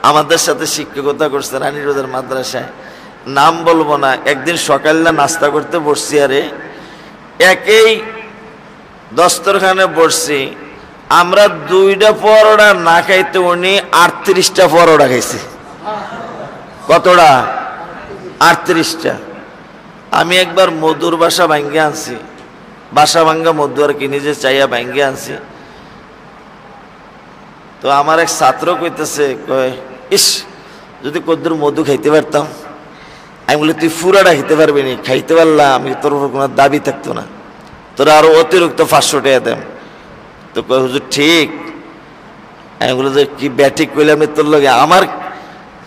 আমাদের সাথে শিক্ষকতা করছে রানী রোজার মাদ্রাসায়, নাম বলবো না। একদিন সকালে নাস্তা করতে বসছি, আরে একই দস্তরখানে বসছি, আমরা 2টা পরোটা না খাইতে উনি 38টা পরোটা খাইছে। কতটা? 38টা। আমি একবার মধুর বাসা ভাঙ্গে আনছি, বাসা ভাঙ্গা মধু আর কি, নিজে চাইয়া ভাঙ্গে আনছি। তো আমার এক ছাত্র কইতেছে, কয় ইস যদি কদ্দুর মধু খাইতে পারতাম। আমি বলি তুই ফুরাটা খাইতে পারবি নি? খাইতে পারলাম আমি, তোর উপর কোনো দাবি থাকতো না, তোরা আরো অতিরিক্ত 500 টাকা দেন। তো কয় হুজুর ঠিক। আমি বলি যে কি ব্যাঠিক কইলাম তোর লগে? আমার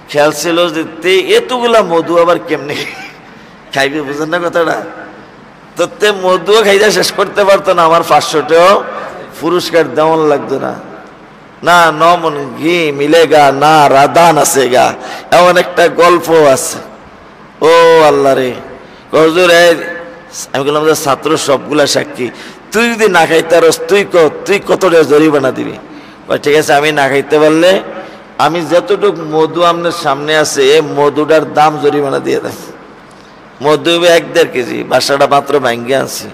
খেয়াল ছিল যে তে এতগুলা মধু আবার কেমনে খাইবি, বুঝেন না কথাটা? তো তে মধুও খাইতে শেষ করতে পারতো না, আমার 500 টাকাও পুরস্কার দেওয়ান লাগতো না। না নমন ঘি মিলেগা না রাধান আছে গা, এমন একটা গল্প আছে। ও আল্লাহ রে, হুজুর আমি বললাম যে ছাত্র সবগুলা সাক্ষী, তুই যদি না খাইতে পারস তুই কত টাকা জরিমানা দিবি? ঠিক আছে, আমি না খাইতে পারলে আমি যতটুকু মধু আপনার সামনে আছে এই মধুটার দাম জরিমানা দিয়ে দেন। মধু 1-1.5 কেজি, বাসাটা মাত্র ভাঙ্গে আনছি।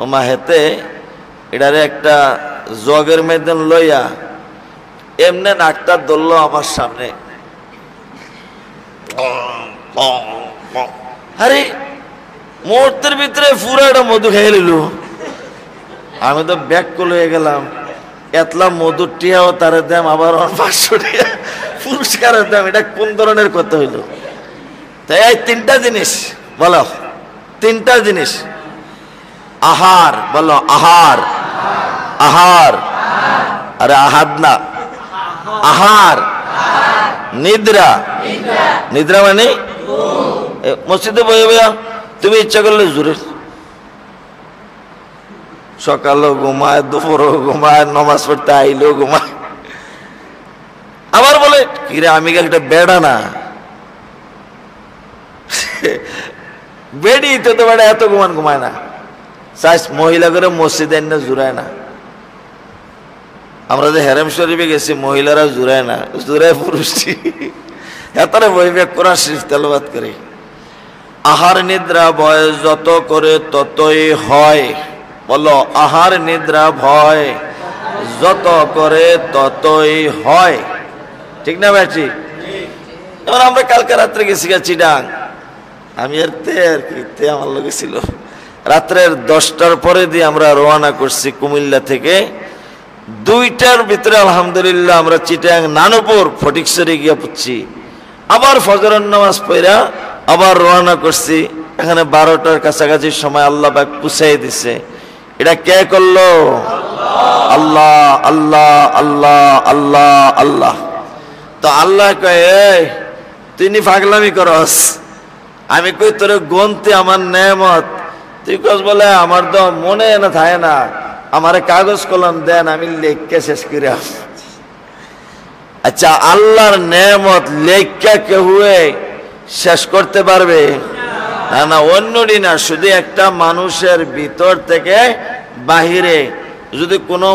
ও মা হেতে এটারে একটা জগের মধ্যে লইয়া এমনি নাকটা ধরলো আমার সামনে। আরে মুহূর্তের ভিতরে পুরো একটা মধু খেয়ে নিল। আমি তো ব্যাক করে গেলাম, এতলা মধুর টিয়াও তার দাম, আবার 500 টাকা পুরস্কারের দাম। এটা কোন ধরনের কথা হইল? তাই এই 3টা জিনিস বলো, 3টা জিনিস। আহার বলো, আহার, আহার, আরে আহাদ না, আহার। নিদ্রা, নিদ্রা মানে মসজিদে বইয়া বইয়া তুমি ইচ্ছা করলে জোরে সকালও ঘুমায়, দুপুরও ঘুমায়, নমাজ পড়তে আইলেও ঘুমায়। আবার বলে কিরে আমি একটা বেড়া না, বেড়ি তো বেড়া এত ঘুমায় না। মহিলা করে মসজিদে না জুড়ায় না। আমরা যে হেরেম শরীফে গেছি মহিলারা জুড়ায় না, জুড়ায় পুরুষ। এতটা বইবে কোরআন শরীফ তেলাওয়াত করে। আহার নিদ্রা ভয় যত করে ততই হয়। বলো আহার নিদ্রা ভয় যত করে ততই হয়। ঠিক না ভাই? ঠিক। যেমন আমরা কালকে রাত্রে গেছি চিটাং, আমি আর তে আমার লোকে ছিল। রাত্রের 10টার পরে দিয়ে আমরা রওনা করছি কুমিল্লা থেকে। 2টার ভিতরে আলহামদুলিল্লাহ আমরা চিটাং নানুপুর ফটিকছড়ি গিয়ে পড়ছি। আবার ফজরের নামাজ পড়া আবার রওনা করছি। এখানে 12টার কাছাকাছি সময় আল্লাহ পাক পুষাই দিছে। এটা কে করলো? আল্লাহ, আল্লাহ, আল্লাহ, আল্লাহ, আল্লাহ। তো আল্লাহ কয় তিনি পাগলামি করস। আমি কই তোর গন্তি আমার নেয়ামত, তুই কস বলে আমার তো মনে না থাকে না, আমারে কাগজ কলম দেন আমি লেখকে শেষ করে। আচ্ছা আল্লাহর নেয়ামত লেখা কেউ শেষ করতে পারবে না? না, অন্যটি না, শুধু একটা মানুষের ভিতর থেকে বাহিরে যদি কোনো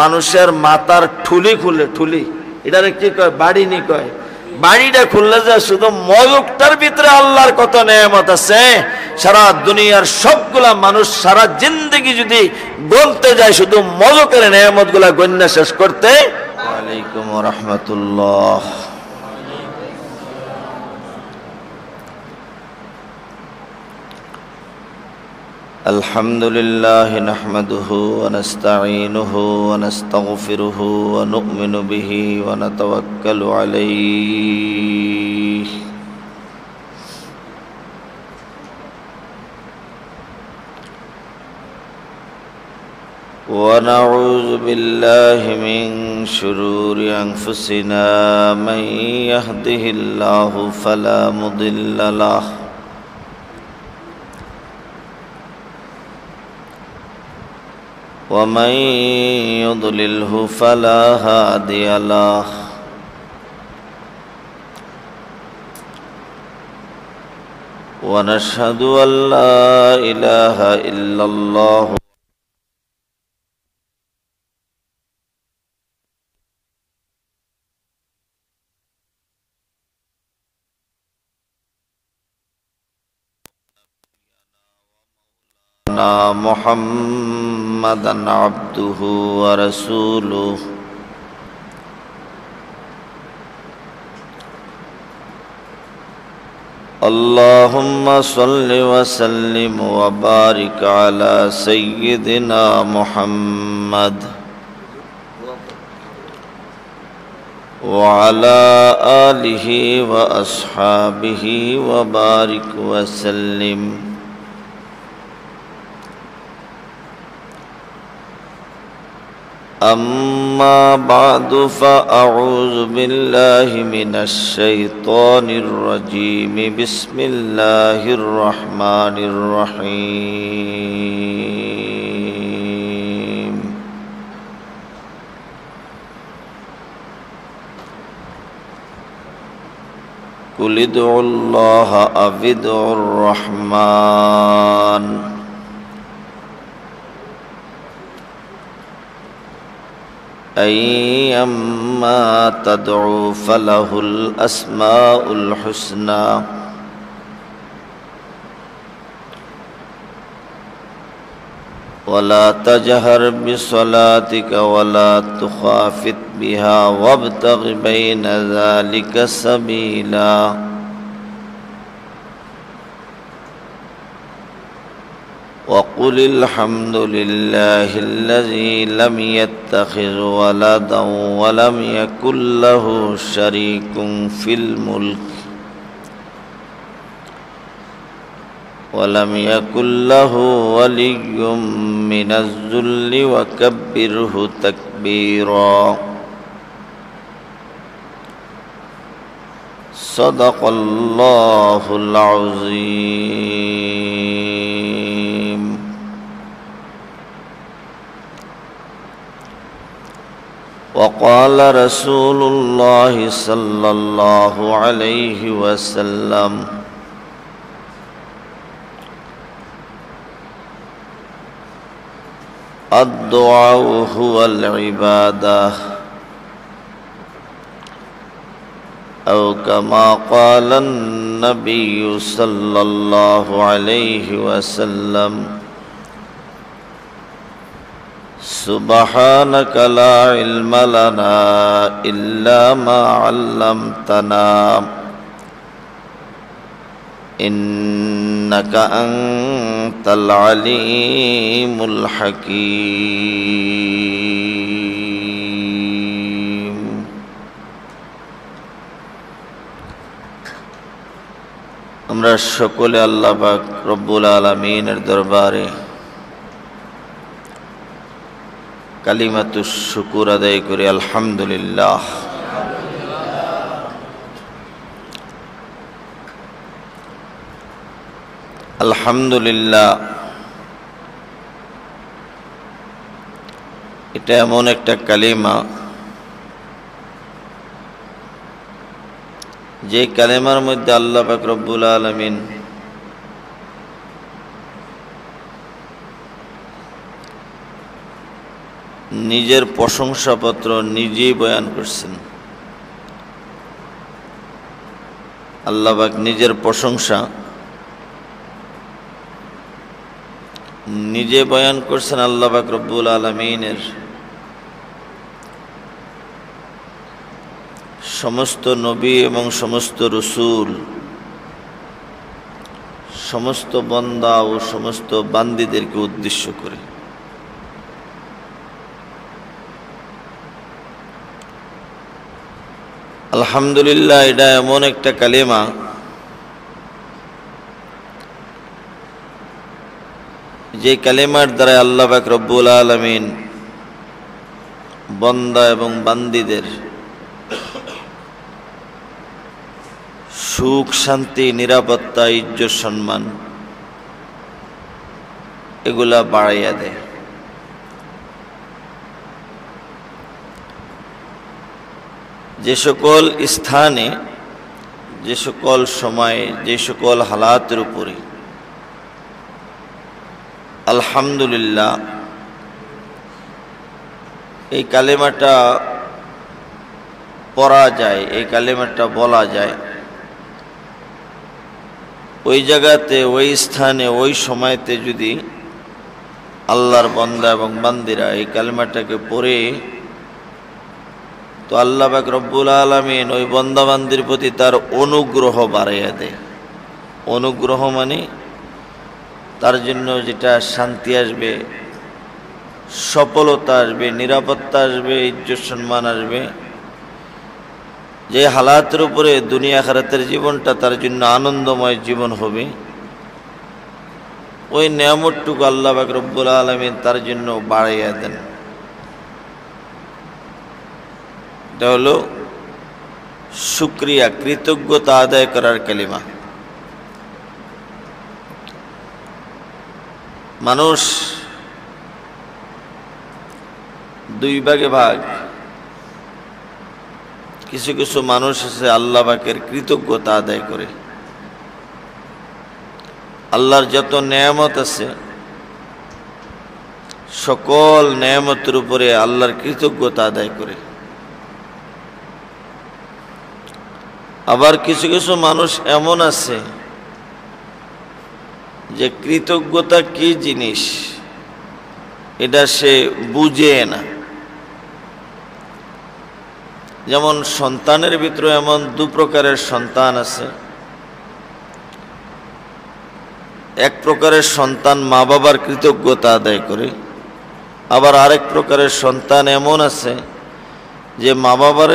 মানুষের মাথার ঠুলি খুলে, ঠুলি এটারে কি কয়? বাড়ি নি কয়। বাড়িটা খুললে যে শুধু ময়ূকটার ভিতরে আল্লাহর কত নেয়ামত আছে, সারা দুনিয়ার সবগুলা মানুষ সারা জিন্দগি যদি গণতে যায় শুধু ময়ূকের নেয়ামত গুলা গণ্য শেষ করতে। ওয়ালাইকুম রাহমাতুল্লাহ। আলহামদুলিল্লাহ নাহমাদুহু ওয়া নাস্তাঈনুহু ওয়া নাস্তাগফিরুহু ওয়া নু'মিনু বিহি ওয়া নাতাওয়াক্কালু আলাইহি ওয়া নাউযু বিল্লাহি মিন শুরুরি আনফুসিনা মান ইয়াহদিহিল্লাহু ফালা মুদিল্লা লাহু ومن يضلله فلا هادي له ونشهد أن لا إله إلا الله محمدا عبده ورسوله اللهم صل وسلم وبارك على سيدنا محمد وعلى آله وأصحابه وبارك وسلم أما بعد فأعوذ بالله من الشيطان الرجيم بسم الله الرحمن الرحيم قل ادعوا الله أو ادعوا الرحمن أيما تدعوا فله الأسماء الحسنى ولا تجهر بصلاتك ولا تخافت بها وابتغ بين ذلك سبيلا وقل الحمد لله الذي لم يتخذ ولدا ولم يكن له شريك في الملك ولم يكن له ولي من الذل وكبره تكبيرا صدق الله العظيم. وقال رسول الله صلى الله عليه وسلم الدعاء هو العبادة أو كما قال النبي صلى الله عليه وسلم سبحانك لا علم لنا إلا ما علمتنا إنك أنت العليم الحكيم. আমরা সকলে আল্লাহ পাক রব্বুল আলামিনের দরবারে কালিমাতুশ শুকুর আদায় করি আলহামদুলিল্লাহ। আলহামদুলিল্লাহ, এটা এমন একটা কালিমা যে কালিমার মধ্যে আল্লাহ পাক রব্বুল আলামিন নিজের প্রশংসাপত্র নিজেই বয়ান করছেন। আল্লাহ পাক নিজের প্রশংসা নিজে বয়ান করছেন। আল্লাহ পাক রব্বুল আলামিনের সমস্ত নবী এবং সমস্ত রসুল, সমস্ত বান্দা ও সমস্ত বান্দীদেরকে উদ্দেশ্য করে। আলহামদুলিল্লাহ, এটা এমন একটা কালিমা যে কালিমার দ্বারা আল্লাহ পাক রব্বুল আলামিন বান্দা এবং বান্দীদের সুখ, শান্তি, নিরাপত্তা, ইজ্জত, সম্মান এগুলা বাড়াইয়া দেয়। যে সকল স্থানে, যে সকল সময়ে, যে সকল হালাতের উপরে আলহামদুলিল্লাহ এই কালেমাটা পড়া যায়, এই কালেমাটা বলা যায়, ওই জায়গাতে, ওই স্থানে, ওই সময়তে যদি আল্লাহর বান্দা এবং বান্দিরা এই কালিমাটাকে পড়ে তো আল্লাহ পাক রব্বুল আলামিন ওই বান্দা বান্দির প্রতি তার অনুগ্রহ বাড়াইয়া দেয়। অনুগ্রহ মানে তার জন্য যেটা শান্তি আসবে, সফলতা আসবে, নিরাপত্তা আসবে, ইজ্জত সম্মান আসবে, যে হালাতের উপরে দুনিয়া আখিরাতের জীবনটা তার জন্য আনন্দময় জীবন হবে, ওই নেয়ামতটুকু আল্লাহ পাক রব্বুল আলামিন তার জন্য বাড়াইয়া দেন। এটা হলো শুকরিয়া, কৃতজ্ঞতা আদায় করার কালিমা। মানুষ দুই ভাগে ভাগ। কিছু কিছু মানুষ আছে আল্লাহ পাকের কৃতজ্ঞতা আদায় করে, আল্লাহর যত নেয়ামত আছে সকল নেয়ামতের উপরে আল্লাহর কৃতজ্ঞতা আদায় করে। আবার কিছু কিছু মানুষ এমন আছে যে কৃতজ্ঞতা কি জিনিস এটা সে বুঝে না। যেমন সন্তানের ভিতরে এমন দু প্রকারের সন্তান আছে। এক প্রকারের সন্তান মা বাবার কৃতজ্ঞতা আদায় করে, আবার আরেক প্রকারের সন্তান এমন আছে যে মা বাবার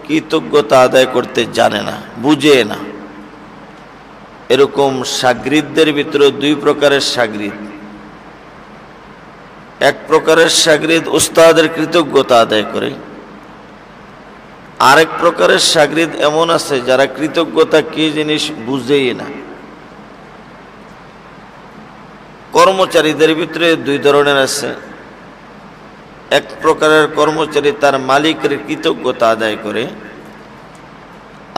কৃতজ্ঞতা আদায় করতে জানে না, বুঝে না। এরকম শাগরিদদের ভিতরে দুই প্রকারের শাগরিদ। এক প্রকারের শাগরিদ উস্তাদের কৃতজ্ঞতা আদায় করে, আরেক প্রকারের শাগরিদ এমন আছে যারা কৃতজ্ঞতা কি জিনিস বুঝেই না। কর্মচারীদের ভিতরে দুই ধরনের আছে। এক প্রকারের কর্মচারী তার মালিকের কৃতজ্ঞতা আদায় করে,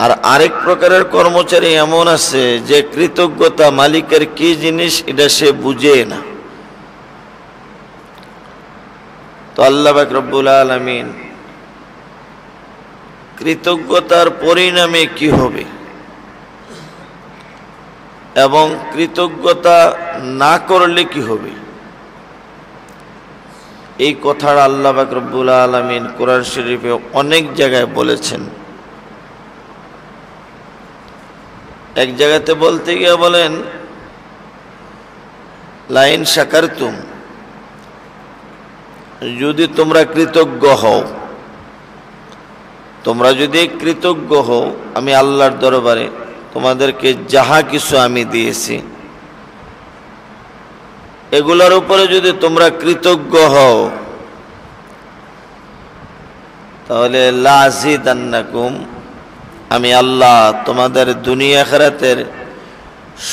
আর আরেক প্রকারের কর্মচারী এমন আছে যে কৃতজ্ঞতা মালিকের কি জিনিস এটা সে বুঝে না। তো আল্লাহ পাক রব্বুল আলামিন কৃতজ্ঞতার পরিণামে কি হবে এবং কৃতজ্ঞতা না করলে কি হবে, এই কথাটা আল্লাহ পাক রব্বুল আলামিন কোরআন শরীফে অনেক জায়গায় বলেছেন। এক জায়গাতে বলতে গিয়ে বলেন লাইন শাকারতুম, যদি তোমরা কৃতজ্ঞ হও, তোমরা যদি কৃতজ্ঞ হও আমি আল্লাহর দরবারে তোমাদেরকে যাহা কিছু আমি দিয়েছি এগুলোর উপরে যদি তোমরা কৃতজ্ঞ হও তাহলে লাযিদান্নাকুম, আমি আল্লাহ তোমাদের দুনিয়া আখিরাতের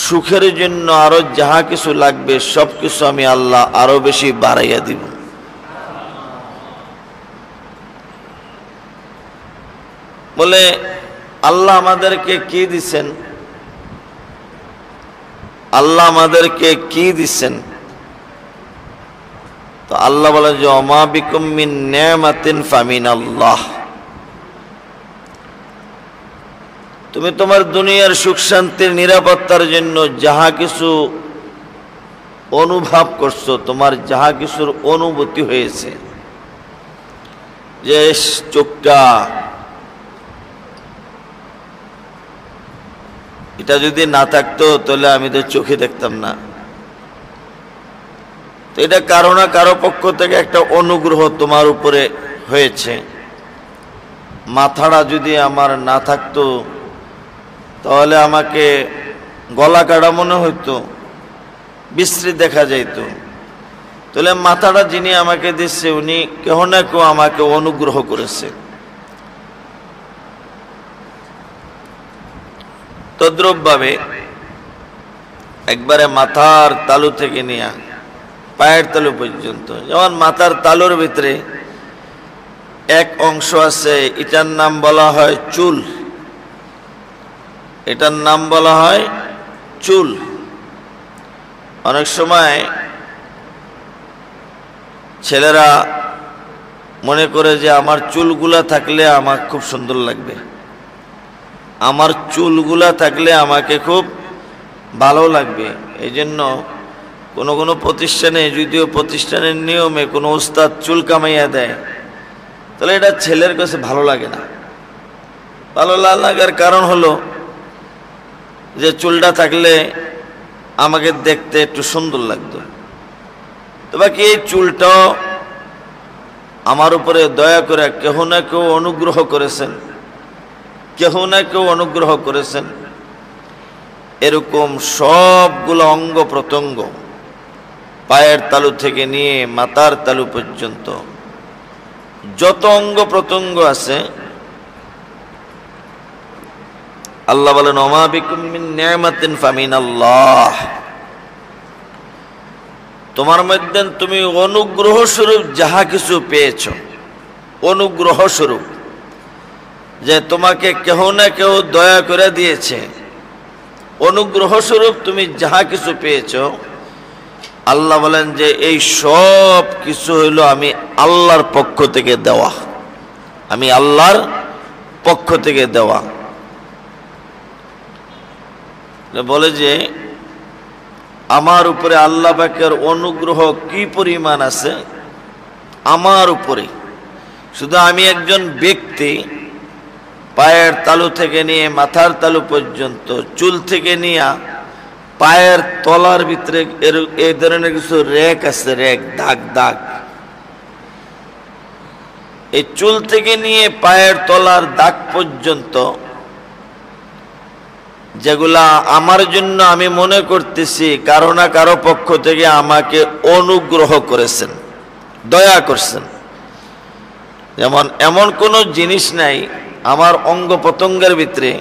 সুখের জন্য আরো যাহা কিছু লাগবে সব কিছু আমি আল্লাহ আরো বেশি বাড়াইয়া দিব। বলে আল্লাহ আমাদেরকে কি দিছেন, আল্লাহ আমাদেরকে কি দিছেন? তো আল্লাহ বলেন যে ওমা বিকুম মিন নি'মাতিন ফামিনাল্লাহ, তুমি তোমার দুনিয়ার সুখ শান্তির নিরাপত্তার জন্য যাহা কিছু অনুভব করছো, তোমার যাহা কিছুর অনুভূতি হয়েছে, যে চোখটা এটা যদি না থাকতো তাহলে আমি তো চোখে দেখতাম না। তো এটা কারো না কারো পক্ষ থেকে একটা অনুগ্রহ তোমার উপরে হয়েছে। মাথাটা যদি আমার না থাকতো তাহলে আমাকে গলা কাটা মনে হইতো, বিশ্রী দেখা যাইত। তাহলে মাথাটা যিনি আমাকে দিচ্ছে উনি কেহ না কেউ আমাকে অনুগ্রহ করেছে। তদ্রূপভাবে একবারে মাথার তালু থেকে নিয়ে পায়ের তালু পর্যন্ত, যেমন মাথার তালুর ভিতরে এক অংশ আছে, এটার নাম বলা হয় চুল, এটার নাম বলা হয় চুল। অনেক সময় ছেলেরা মনে করে যে আমার চুলগুলা থাকলে আমার খুব সুন্দর লাগবে, আমার চুলগুলা থাকলে আমাকে খুব ভালো লাগবে, এই জন্য কোনো কোনো প্রতিষ্ঠানে, যদিও প্রতিষ্ঠানের নিয়মে কোনো ওস্তাদ চুল কামাইয়া দেয়, তাহলে এটা ছেলের কাছে ভালো লাগে না। ভালো না লাগার কারণ হলো যে চুলটা থাকলে আমাকে দেখতে একটু সুন্দর লাগতো। তো বাকি এই চুলটাও আমার উপরে দয়া করে কেহ না কেউ অনুগ্রহ করেছেন, কেহ না কেউ অনুগ্রহ করেছেন। এরকম সবগুলো অঙ্গ প্রত্যঙ্গ, পায়ের তালু থেকে নিয়ে মাথার তালু পর্যন্ত যত অঙ্গ প্রত্যঙ্গ আছে, আল্লাহ বলেন ওমা বিকুম মিন নি'মাতিন ফামিনাল্লাহ, তোমার মধ্যে তুমি অনুগ্রহ স্বরূপ যাহা কিছু পেয়েছ, অনুগ্রহ স্বরূপ, যে তোমাকে কেহ না কেউ দয়া করে দিয়েছে, অনুগ্রহ স্বরূপ তুমি যাহা কিছু পেয়েছ, আল্লাহ বলেন যে এই সব কিছু হইল আমি আল্লাহর পক্ষ থেকে দেওয়া, আমি আল্লাহর পক্ষ থেকে দেওয়া। বলে যে আমার উপরে আল্লাহ পাকের অনুগ্রহ কি পরিমাণ আছে আমার উপরে। শুধু আমি একজন ব্যক্তি, পায়ের তালু থেকে নিয়ে মাথার তালু পর্যন্ত, চুল থেকে নিয়ে পায়ের তলার ভিতরে এই ধরনের কিছু রেক আছে, রেক, দাগ দাগ। এই চুল থেকে নিয়ে পায়ের তলার দাগ পর্যন্ত যেগুলা আমার জন্য আমি মনে করতেছি কারো না কারো পক্ষ থেকে আমাকে অনুগ্রহ করেছেন, দয়া করছেন। যেমন এমন কোনো জিনিস নাই আমার অঙ্গ প্রত্যঙ্গের ভিতরে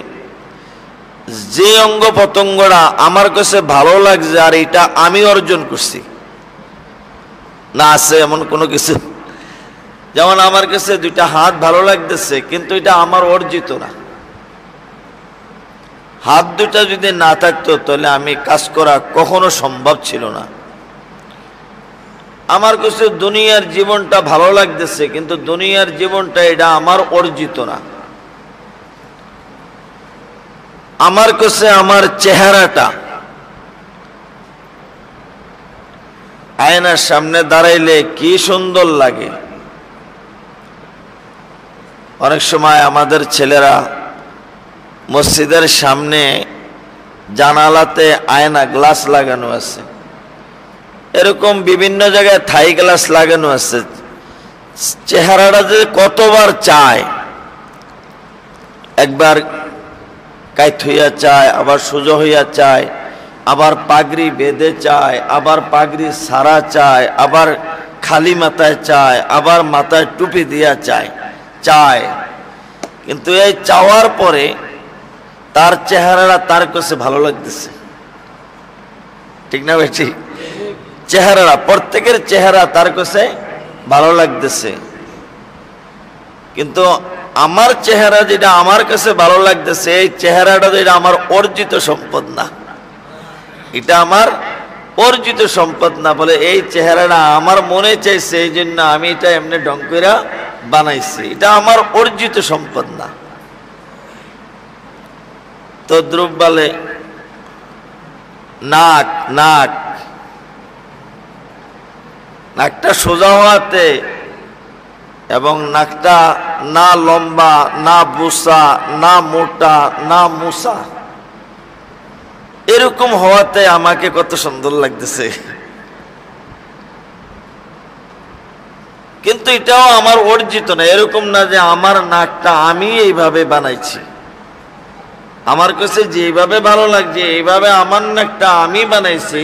যে অঙ্গ প্রত্যঙ্গটা আমার কাছে ভালো লাগছে আর এটা আমি অর্জন করছি, না আছে এমন কোনো কিছু? যেমন আমার কাছে দুইটা হাত ভালো লাগতেছে, কিন্তু এটা আমার অর্জিত না। হাত দুটা যদি না থাকতো তাহলে আমি কাজ করা কখনো সম্ভব ছিল না। আমার কাছে দুনিয়ার জীবনটা ভালো লাগতেছে, কিন্তু দুনিয়ার জীবনটা এটা আমার অর্জিত না। আমার কাছে আমার চেহারাটা আয়নার সামনে দাঁড়াইলে কি সুন্দর লাগে। অনেক সময় আমাদের ছেলেরা মসজিদের সামনে জানালাতে আয়না, গ্লাস লাগানো আছে, এরকম বিভিন্ন জায়গায় থাই গ্লাস লাগানো আছে। চেহারাটা যে কতবার চায়, একবার কাইত হইয়া চায়, আবার সোজা হইয়া চায়, আবার পাগড়ি বেঁধে চায়, আবার পাগড়ি সারা চায়, আবার খালি মাথায় চায়, আবার মাথায় টুপি দিয়া চায়। কিন্তু এই চাওয়ার পরে তার চেহারাটা তার কাছে ভালো লাগতেছে, ঠিক না ভাই? ঠিক, চেহারাটা, প্রত্যেকের চেহারা তার কাছে ভালো লাগতেছে, কিন্তু আমার চেহারা যেটা আমার কাছে ভালো লাগতেছে, এই চেহারাটা যেটা আমার অর্জিত সম্পদ না, এটা আমার অর্জিত সম্পদ না। বলে এই চেহারাটা আমার মনে চাইছে, এই জন্য আমি এটা এমনি ঢং কইরা বানাইছি, এটা আমার অর্জিত সম্পদ না। তো দ্রুব বলে নাকটা সোজা হওয়াতে এবং নাকটা না লম্বা, না বুসা, না মোটা, না মুসা, এরকম হওয়াতে আমাকে কত সুন্দর লাগতেছে। কিন্তু এটাও আমার অর্জিত না। এরকম না যে আমার নাকটা আমি এইভাবে বানাইছি, আমার কাছে যেভাবে ভালো লাগছে এইভাবে আমার নাকটা আমি বানাইছি,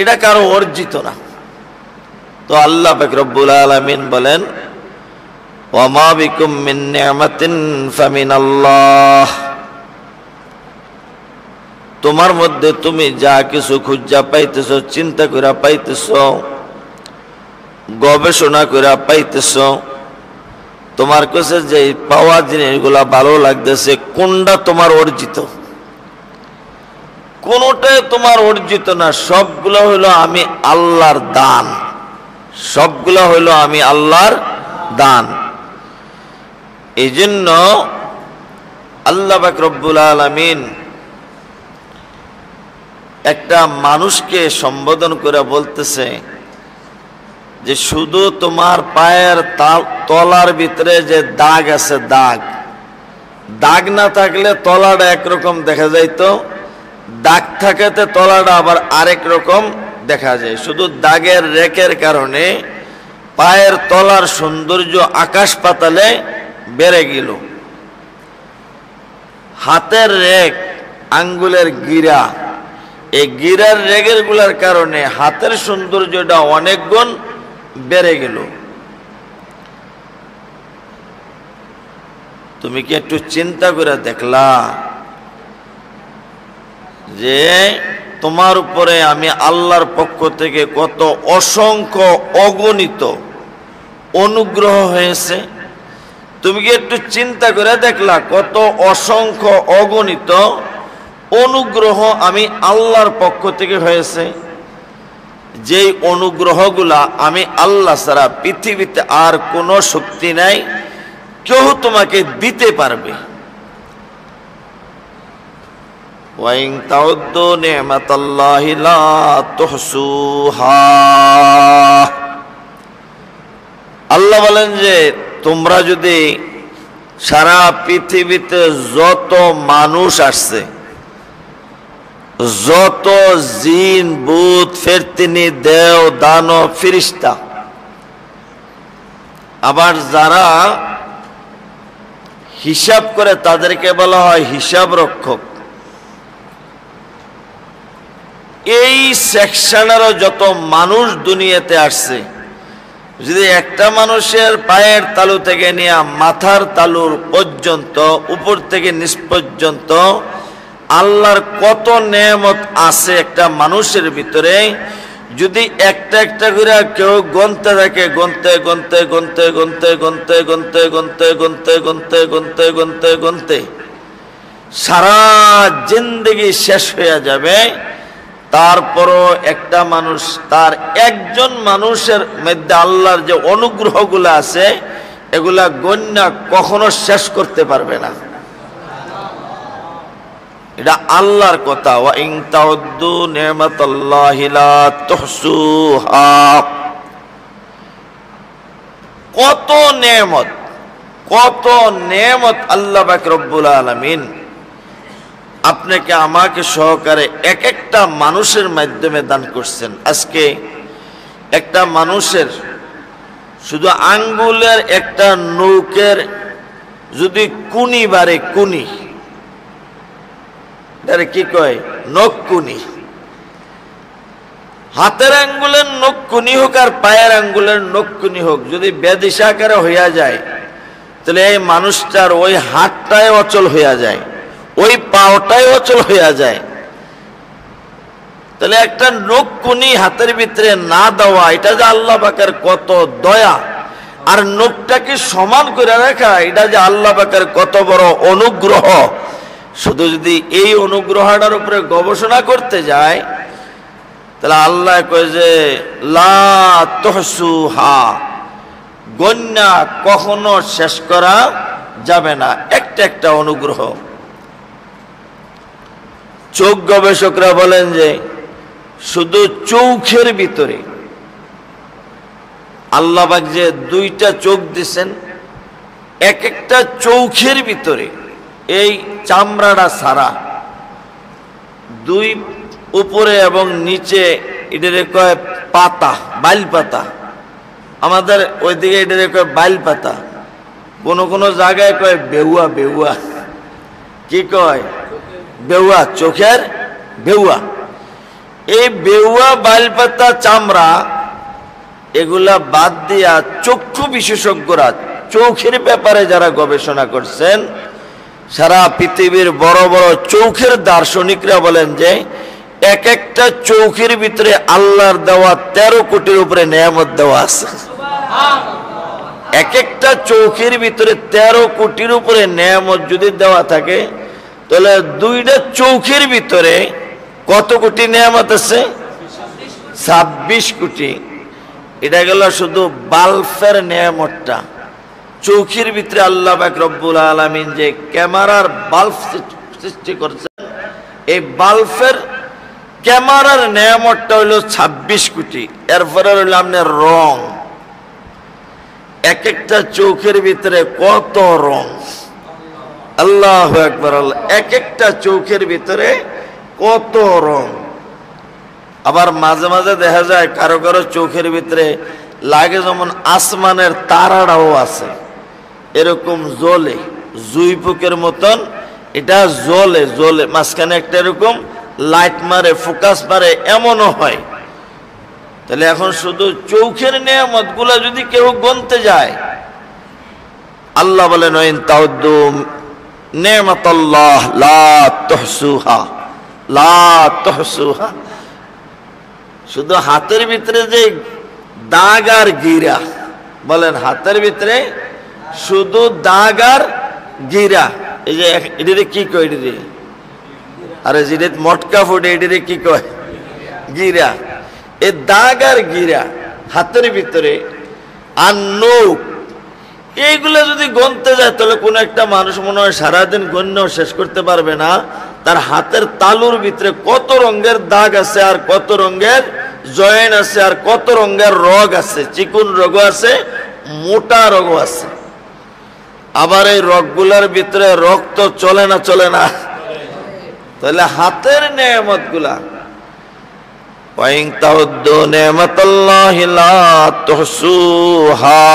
এটা কারো অর্জিত না। তো আল্লাহ পাক রব্বুল আলামিন বলেন ওয়ামা বিকুম মিন নি'মাতিন ফামিনাল্লাহ, তোমার মধ্যে তুমি যা কিছু খুঁজা পাইতেছ, চিন্তা করে পাইতেছ, গবেষণা করে পাইতেছ, তোমার কাছে যে পাওয়া জিনিসগুলা ভালো লাগতেছে, কোনটা তোমার অর্জিত? কোনটাই তোমার অর্জিত না, সবগুলো হইলো আমি আল্লাহর দান, সবগুলো হইলো আমি আল্লাহর দান। এই জন্য আল্লাহ পাক রব্বুল আলামিন একটা মানুষকে সম্বোধন করে বলতেছে যে শুধু তোমার পায়ের তলার ভিতরে যে দাগ আছে, দাগ না থাকলে তলাটা একরকম দেখা যাইতো, দাগ থাকাতে তলাটা আবার আরেক রকম দেখা যায়। শুধু দাগের রেখের কারণে পায়ের তলার সৌন্দর্য আকাশ পাতালে বেড়ে গেল। হাতের রেখ, আঙ্গুলের গিরা, এই গিরার রেগের গুলার কারণে হাতের সৌন্দর্যটা অনেক গুণ বেড়ে গেল। তুমি কি একটু চিন্তা করে দেখলা যে তোমার উপরে আমি আল্লাহর পক্ষ থেকে কত অসংখ্য অগণিত অনুগ্রহ হয়েছে? তুমি কি একটু চিন্তা করে দেখলা কত অসংখ্য অগণিত অনুগ্রহ আমি আল্লাহর পক্ষ থেকে হয়েছে? যেই অনুগ্রহগুলা আমি আল্লাহ ছাড়া পৃথিবীতে আর কোনো শক্তি নাই কেউ তোমাকে দিতে পারবে। ওয়াইন তাউদ্দু নি'মাতাল্লাহি লা তুহসুহা, আল্লাহ বলেন যে তোমরা যদি সারা পৃথিবীতে যত মানুষ আসছে, যত জিন ভূত ফেরেশতা দেও দানব ফেরেশতা, আবার যারা হিসাব করে তাদেরকে বলা হয় হিসাব রক্ষক, এই সেকশনেরও যত মানুষ দুনিয়াতে আসছে, যদি একটা মানুষের পায়ের তালু থেকে নিয়ে মাথার তালুর পর্যন্ত, উপর থেকে নিচ পর্যন্ত আল্লাহর কত নেয়ামত আছে একটা মানুষের ভিতরে, যদি একটা একটা করে কেউ গনতে থাকে, গনতে গনতে গনতে গনতে গনতে গনতে গনতে গনতে গনতে গনতে গনতে গনতে সারা জিন্দেগি শেষ হয়ে যাবে, তারপরও একটা মানুষ, তার একজন মানুষের মধ্যে আল্লাহর যে অনুগ্রহগুলো আছে এগুলা গণ্য কখনো শেষ করতে পারবে না। এটা আল্লাহর কথা। ওয়া ইন তাউদ্দু নি'মাতাল্লাহি লা তুহসুহা, কত নেয়ামত, কত নেয়ামত আল্লাহ পাক রব্বুল আলামিন আপনাকে আমাকে সহকারে এক একটা মানুষের মাধ্যমে দান করছেন। আজকে একটা মানুষের শুধু আঙ্গুলের একটা নৌকের যদি কুনি বারে, কুনি এটারে কি কয়, নখ কুনি, হাতের আঙ্গুলের নখ কুনি হোক আর পায়ের আঙ্গুলের নখ কুনি হোক, যদি বেদিশা আকারে হইয়া যায় তাহলে এই মানুষটার ওই হাতটাই অচল হইয়া যায়, ওই পাওটাই অচল হইয়া যায়। তাহলে একটা নখ কুনি হাতের ভিতরে না দেওয়া, এটা যে আল্লাহ পাকের কত দয়া, আর নখটাকে সমান করে রাখা, এটা যে আল্লাহ পাকের কত বড় অনুগ্রহ। শুধু যদি এই অনুগ্রহটার উপরে গবেষণা করতে যায় তাহলে আল্লাহ কয় যে লা তুহসুহা, গণ্যা কখনো শেষ করা যাবে না, একটা একটা অনুগ্রহ। চোখ গবেষকরা বলেন যে শুধু চোখের ভিতরে আল্লাহ পাক যে দুইটা চোখ দিছেন, এক একটা চোখের ভিতরে এই চামড়াটা সারা, দুই উপরে এবং নিচে এটারে কয় পাতা, বাইল পাতা, আমাদের ওইদিকে এটারে কয় বাইল পাতা, কোন কোন জায়গায় কয় বেউয়া, বেউয়া কি কয়, বেউয়া, চোখের বেউয়া। এই বেউয়া বাইল পাতা চামড়া এগুলা বাদ দিয়া চক্ষু বিশেষজ্ঞরা, চোখের ব্যাপারে যারা গবেষণা করছেন, সারা পৃথিবীর বড় বড় চোখের দার্শনিকরা বলেন যে এক একটা চোখের ভিতরে আল্লাহর দেওয়া 13 কোটির উপরে নেয়ামত দেওয়া আছে। এক একটা চোখের ভিতরে 13 কোটির উপরে নেয়ামত যদি দেওয়া থাকে তাহলে দুইটা চোখের ভিতরে কত কোটি নেয়ামত আছে? 26 কোটি। এটা গেল শুধু বাল্বের নেয়ামতটা। চোখের ভিতরে আল্লাহ পাক রব্বুল আলামিন যে ক্যামেরার বাল্ব সৃষ্টি করছেন, এই বাল্বের ক্যামেরার নেয়ামতটা হইলো 26 কোটি। এরপরে হইলো আপনার রং, এক একটা চোখের ভিতরে কত রং, আল্লাহু আকবার, এক একটা চোখের ভিতরে কত রং। আবার মাঝে মাঝে দেখা যায় কারো কারো চোখের ভিতরে লাগে যেমন আসমানের তারাটাও আছে, এরকম জ্বলে, জুই পোকের মতন এটা জ্বলে জ্বলে, মাঝখানে একটা এরকম লাইট মারে, ফোকাস মারে, এমনও হয়। তাহলে এখন শুধু চোখের নিয়ামত গুলা যদি কেউ গুনতে যায়, আল্লাহ বলেন ইন তাউদ্দু নি'মাতাল্লাহ লা তুহসুহা, লা তুহসুহা। শুধু হাতের ভিতরে যে দাগ আর গিরা, বলেন হাতের ভিতরে শুধু দাগ আর গিরা, এই যে এটারে কি কয়, এটারে আরে যেটা মটকা ফুটে এটারে কি কয়, গিরা। এই দাগ আর গিরা হাতের ভিতরে আর নখ, এইগুলো যদি গণতে যায় তাহলে কোন একটা মানুষ মনে হয় সারাদিন গণ্যও শেষ করতে পারবে না। তার হাতের তালুর ভিতরে কত রঙের দাগ আছে, আর কত রঙের জয়েন্ট আছে, আর কত রঙের রগ আছে, চিকুন রগও আছে, মোটা রগও আছে। আবার এই রগগুলোর ভিতরে রক্ত চলে না, চলে না? তাহলে হাতের নেয়ামত গুলা, ওয়াইন তাউদ্দু নি'মাতাল্লাহি লা তুহসুহা,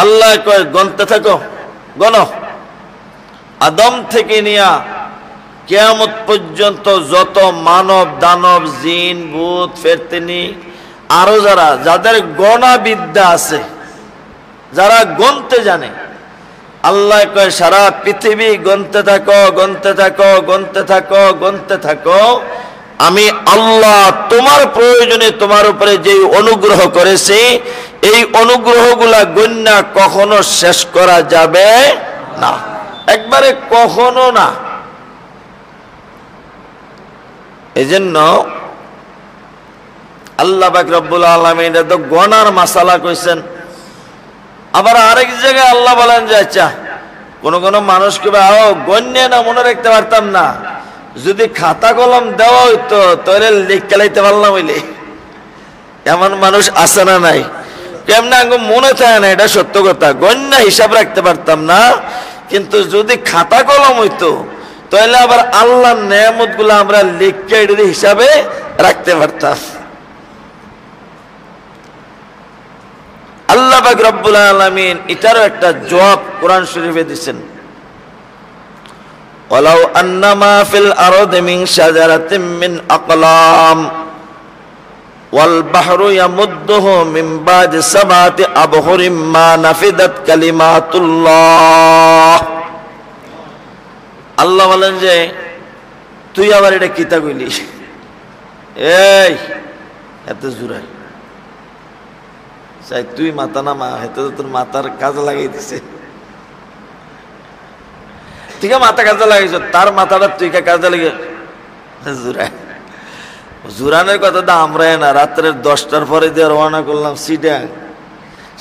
আল্লাহ কয় গণতে থাকো, গণো। আদম থেকে নিয়া কিয়ামত পর্যন্ত যত মানব দানব জিন ভূত ফেরেশতানি আরো যাদের গণা বিদ্যা আছে, যারা গণতে জানে, আল্লাহ কয় সারা পৃথিবী গণতে থাকো, গণতে থাকো, গণতে থাকো, গণতে থাকো। আমি আল্লাহ তোমার প্রয়োজনে তোমার উপরে যে অনুগ্রহ করেছি, এই অনুগ্রহগুলা গণ্যা কখনো শেষ করা যাবে না, একবারে কখনো না। এজন্য আল্লাহ পাক রব্বুল আলামিন এটা তো গণার মাসালা কইছেন। আবার আরেক জায়গায় আল্লাহ বলেন যে আচ্ছা কোন কোন মানুষকে গণ্যে না মনে রাখতে পারতাম না, যদি খাতা কলম দেওয়া হইতো তাহলে লিখে লাইতে পারলাম হইলে। এমন মানুষ আছে না নাই? কেমন মনে থাকে না, এটা সত্য কথা, গণ্য হিসাব রাখতে পারতাম না, কিন্তু যদি খাতা কলম হইতো তাহলে আবার আল্লাহর নেয়ামত গুলা আমরা লিখে এটার হিসাবে রাখতে পারতাম। আল্লাহ পাক রব্বুল আলামিন এটারও একটা জবাব কোরআন শরীফে দিয়েছেন, ওয়ালাউ আন্নামা ফিল আরদি মিন শাজারাতিন মিন আকলাম ওয়াল বাহরু ইয়ামুদ্দুহু মিন বাদি সাবাতি আবহুরিম মা নাফিদাত কালিমাতুল্লাহ। আল্লাহ বলেন যে তুই আবার এটা কিতা কইলি, এই এত জোরে চাই তুই মাথা না মা, হেতে তোর মাথার কাজে লাগাই দিছে, ঠিক আছে মাথা কাজে লাগাইছ, তার মাথাটা তুই কাজে লাগে জুরাই। জুরানের কথা তো আমরাই না, রাত্রের 10টার পরে দিয়ে রওনা করলাম সিডাং,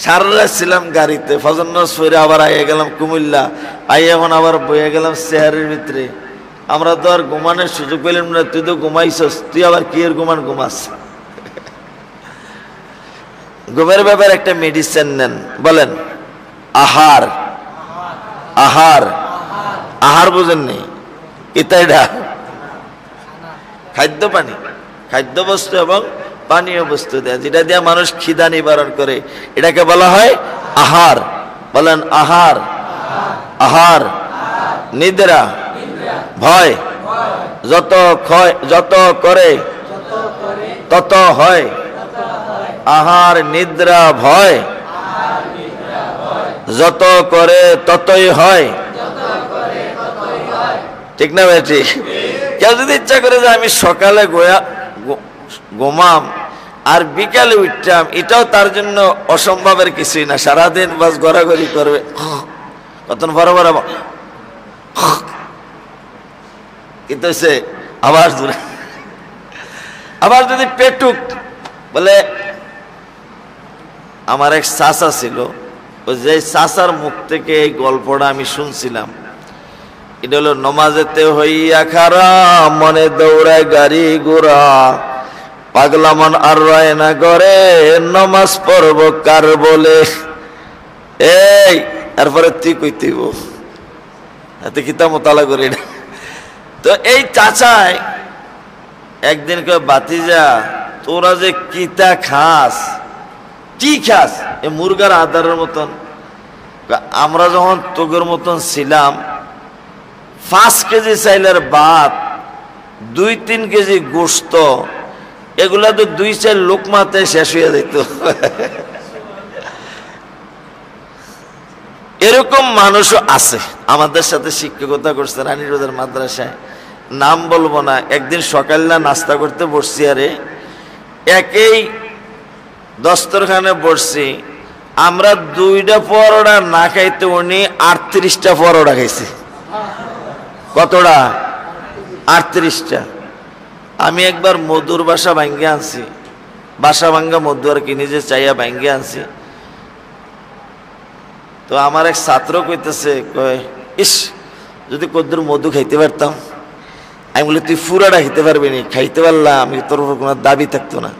সারা রাত ছিলাম গাড়িতে, ফজর নামাজ পড়ে আবার আইয়া গেলাম কুমিল্লা, আইয়া এখন আবার বইয়া গেলাম চেয়ারের ভিতরে। আমরা তো আর ঘুমানোর সুযোগ পেলাম না, তুই তো ঘুমাইছস, তুই আবার কি এর ঘুমাস? ঘুমের ব্যাপারে একটা মেডিসিন নেন, বলেন আহার। আহার আহার বোঝেন নেই? এটা খাদ্য পানি, খাদ্য বস্তু এবং পানীয় বস্তু দেয়, যেটা দিয়ে মানুষ খিদা নিবারণ করে, এটাকে বলা হয় আহার। বলেন আহার। আহার নিদ্রা ভয়, যত করে তত হয়। আহার নিদ্রা ভয় যত করে ততই হয়, ঠিক না ভাই? ঠিক। কেউ যদি ইচ্ছা করে যে আমি সকালে ঘুমাম আর বিকালে উঠতাম, এটাও তার জন্য অসম্ভবের কিছুই না। সারাদিন বাস ঘোরাঘুরি করবে, কত বড় বড় কিন্তু সে আবার যদি পেটুক বলে। আমার এক চাচা ছিল, ওই যে চাচার মুখ থেকে এই গল্পটা আমি শুনছিলাম। এটা হলো নমাজেতে হইয়া খারা, মনে দৌড়ায় গাড়ি ঘোড়া, পাগলা মন আর রয় না করে, নমাজ পড়ব কার বলে। এই তারপরে তুই কইতেইব এতে কিতা মোতালা করি না। তো এই চাচাই একদিন কয়, বাতিজা তোরা যে কিতা খাস, কি খাস? এই মুরগার আদারের মতন। আমরা যখন তোগের মতন ছিলাম 5 কেজি চাইলের ভাত, 2-3 কেজি গোস্ত, এগুলা তো 2-4 লোকমাতে শেষ হয়ে যেত। এরকম মানুষও আছে আমাদের সাথে শিক্ষকতা করছে রানীর বাজার মাদ্রাসায়, নাম বলবো না। একদিন সকালে নাস্তা করতে বসছি, আরে একই দস্তরখানে বসছি, আমরা 2টা পরোটা না খাইতে উনি 38টা পরোটা খাইছি। কতটা? 38টা। আমি একবার মধুর বাসা ভাঙ্গে আনছি, বাসা ভাঙ্গা মধু আর কি, নিজে চাইয়া ভাঙ্গে আনছি। তো আমার এক ছাত্র কইতেছে, কয়, ইস যদি কদ্দুর মধু খাইতে পারতাম। আমি বলি, তুই ফুরাটা খেতে পারবি নি, খাইতে পারলাম আমি তোর উপর কোনো দাবি থাকতো না,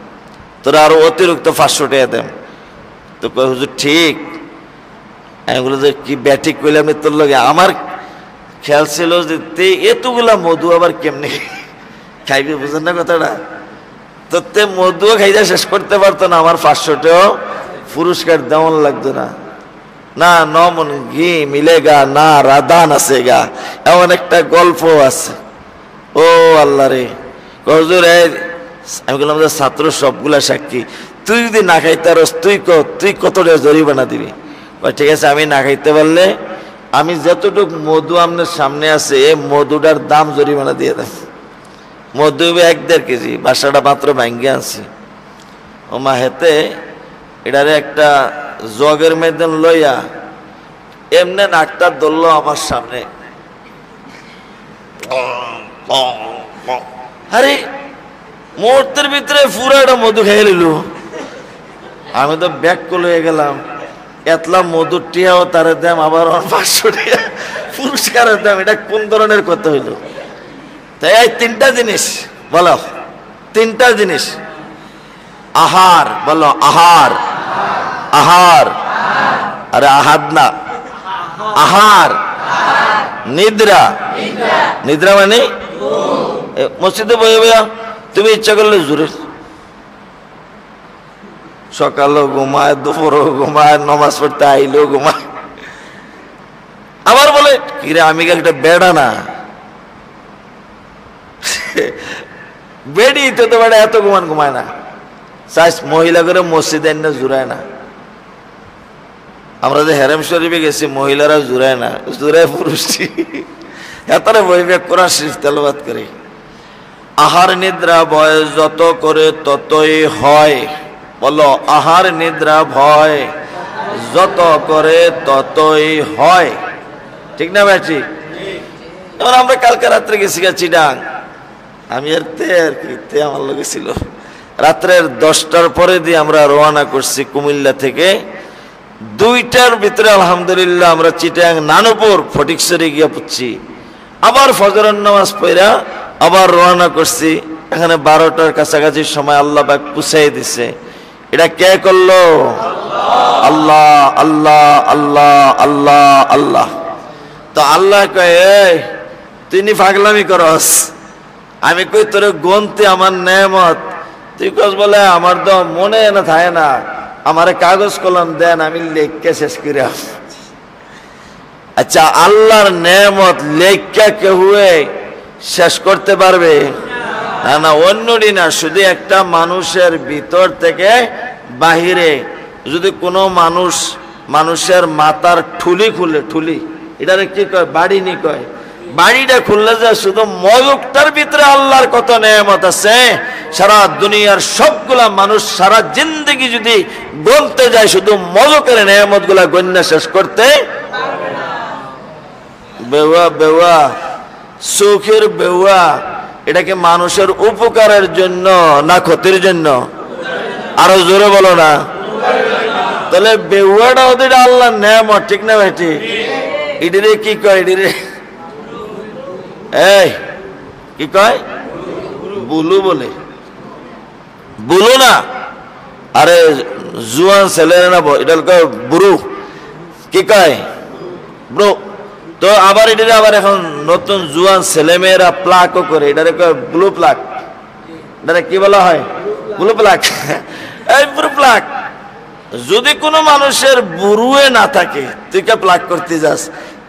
তোরা আরো অতিরিক্ত 500 টাকা দেন। তো কয়, হুজুর ঠিক। আমি বলি যে কি ব্যাটিক কইলাম তোর লগে, আমার খেয়াল ছিল যে এতগুলা মধু আবার কেমনে খাইবি, বুঝেন না কথাটা? তো তে মধুও খাইতে শেষ করতে পারতো না, আমার 500 টাকা পুরস্কার দেওয়ান লাগতো না। না নমন ঘি মিলেগা না রাধা নাচেগা, এমন একটা গল্প আছে। ও আল্লাহ রে, হুজুর আমি বললাম যে ছাত্র সবগুলা সাক্ষী, তুই যদি না খাইতে পারস তুই কত টাকা জরিমানা দিবি? ঠিক আছে, আমি না খাইতে পারলে আমি যতটুকু মধু আপনার সামনে আছে এই মধুটার দাম জরিমানা দিয়ে দেন। মধু 1-1.5 কেজি, বাসাটা মাত্র ভাঙ্গে আনছি। ও মা হেতে এটারে একটা জগের মধ্যে লইয়া এমনি নাকটা ধরল আমার সামনে। আরে মুহূর্তের ভিতরে পুরো একটা মধু খেয়ে নিল। আমি তো ব্যাক করে গেলাম, এতলা মধুর টিয়াও তার দাম, আবার 500 টাকা পুরস্কারের দাম। এটা কোন ধরনের কথা হইল? তাই এই 3টা জিনিস বলো, 3টা জিনিস। আহার বলো, আহার, আহার, আরে আহাদ না, আহার। নিদ্রা, নিদ্রা মানে মসজিদে বয়ে বইয়া তুমি ইচ্ছা করলে জুড়ে সকালও ঘুমায়, দুপুরও ঘুমায়, নমাজ পড়তে আইলেও ঘুমায়। আবার বলে কিরে আমি একটা বেড়া না, বেড়ি তো বেড়া এত ঘুমায় না। মহিলা করে মসজিদে না জুড়ায় না। আমরা যে হেরেম শরীফে গেছি মহিলারা জুড়ায় না, জুড়ায় পুরুষটি। এতটা বইবে কোরআন শরীফ তেলাওয়াত করে। আহার নিদ্রা ভয় যত করে ততই হয়, বলো আহার নিদ্রা ভয় যত করে ততই হয়। ঠিক না ভাই? ঠিক। এবার আমরা কালকে রাত্রে গেছি চিটাং, আমি আর কি আমার লোকে ছিল। রাত্রের 10টার পরে দিয়ে আমরা রওনা করছি কুমিল্লা থেকে। 2টার ভিতরে আলহামদুলিল্লাহ আমরা চিটাং নানুপুর ফটিকছড়ি গিয়ে পড়ছি। আবার ফজরের নামাজ পড়া আবার রওনা করছি। এখানে 12টার কাছাকাছি সময় আল্লাহ পাক পুষাই দিছে। এটা কে করলো? আল্লাহ, আল্লাহ, আল্লাহ, আল্লাহ, আল্লাহ। তো আল্লাহ কয় তিনি পাগলামি করস। আমি কই তোর গন্তি আমার নেয়ামত, তুই কস বলে আমার তো মনে না থাকে না, আমারে কাগজ কলম দেন আমি লেখকে শেষ করে। আচ্ছা আল্লাহর নেয়ামত লেখা কেউ শেষ করতে পারবে না? না, অন্যটি না, শুধু একটা মানুষের ভিতর থেকে বাহিরে যদি কোনো মানুষের মাথার ঠুলি খুলে, ঠুলি এটারে কি কয়? বাড়ি নি কয়। বাড়িটা খুললে যে শুধু মগজটার ভিতরে আল্লাহর কত নেয়ামত আছে, সারা দুনিয়ার সবগুলা মানুষ সারা জিন্দগি যদি গণতে যায় শুধু মগজের নেয়ামত গুলা গণ্য শেষ করতে বেওয়া বেওয়া সুখের বেওয়া। এটাকে মানুষের উপকারের জন্য না ক্ষতির জন্য? আরো জোরে বলো না। তাহলে বেওয়াটা ওদের আল্লাহর নেয়ামত, ঠিক না ভাই? ঠিক। এটিরে কি কয়? এটিরে এই কি কয় বুলু বলে, বুলু না, আরে জুয়ান ছেলেরা না এটা কয় বুড়ু, কি কয় ব্রো। তো আবার এটা আবার এখন নতুন জুয়ান ছেলেমেয়েরা প্লাকও করে, এটারে কয় ব্লু প্লাক, এটারে কি বলা হয় ব্লু প্লাক। এই ব্লু প্লাক, যদি কোনো মানুষের বুড়ুয়ে না থাকে তুই কে প্লাক করতে যাস?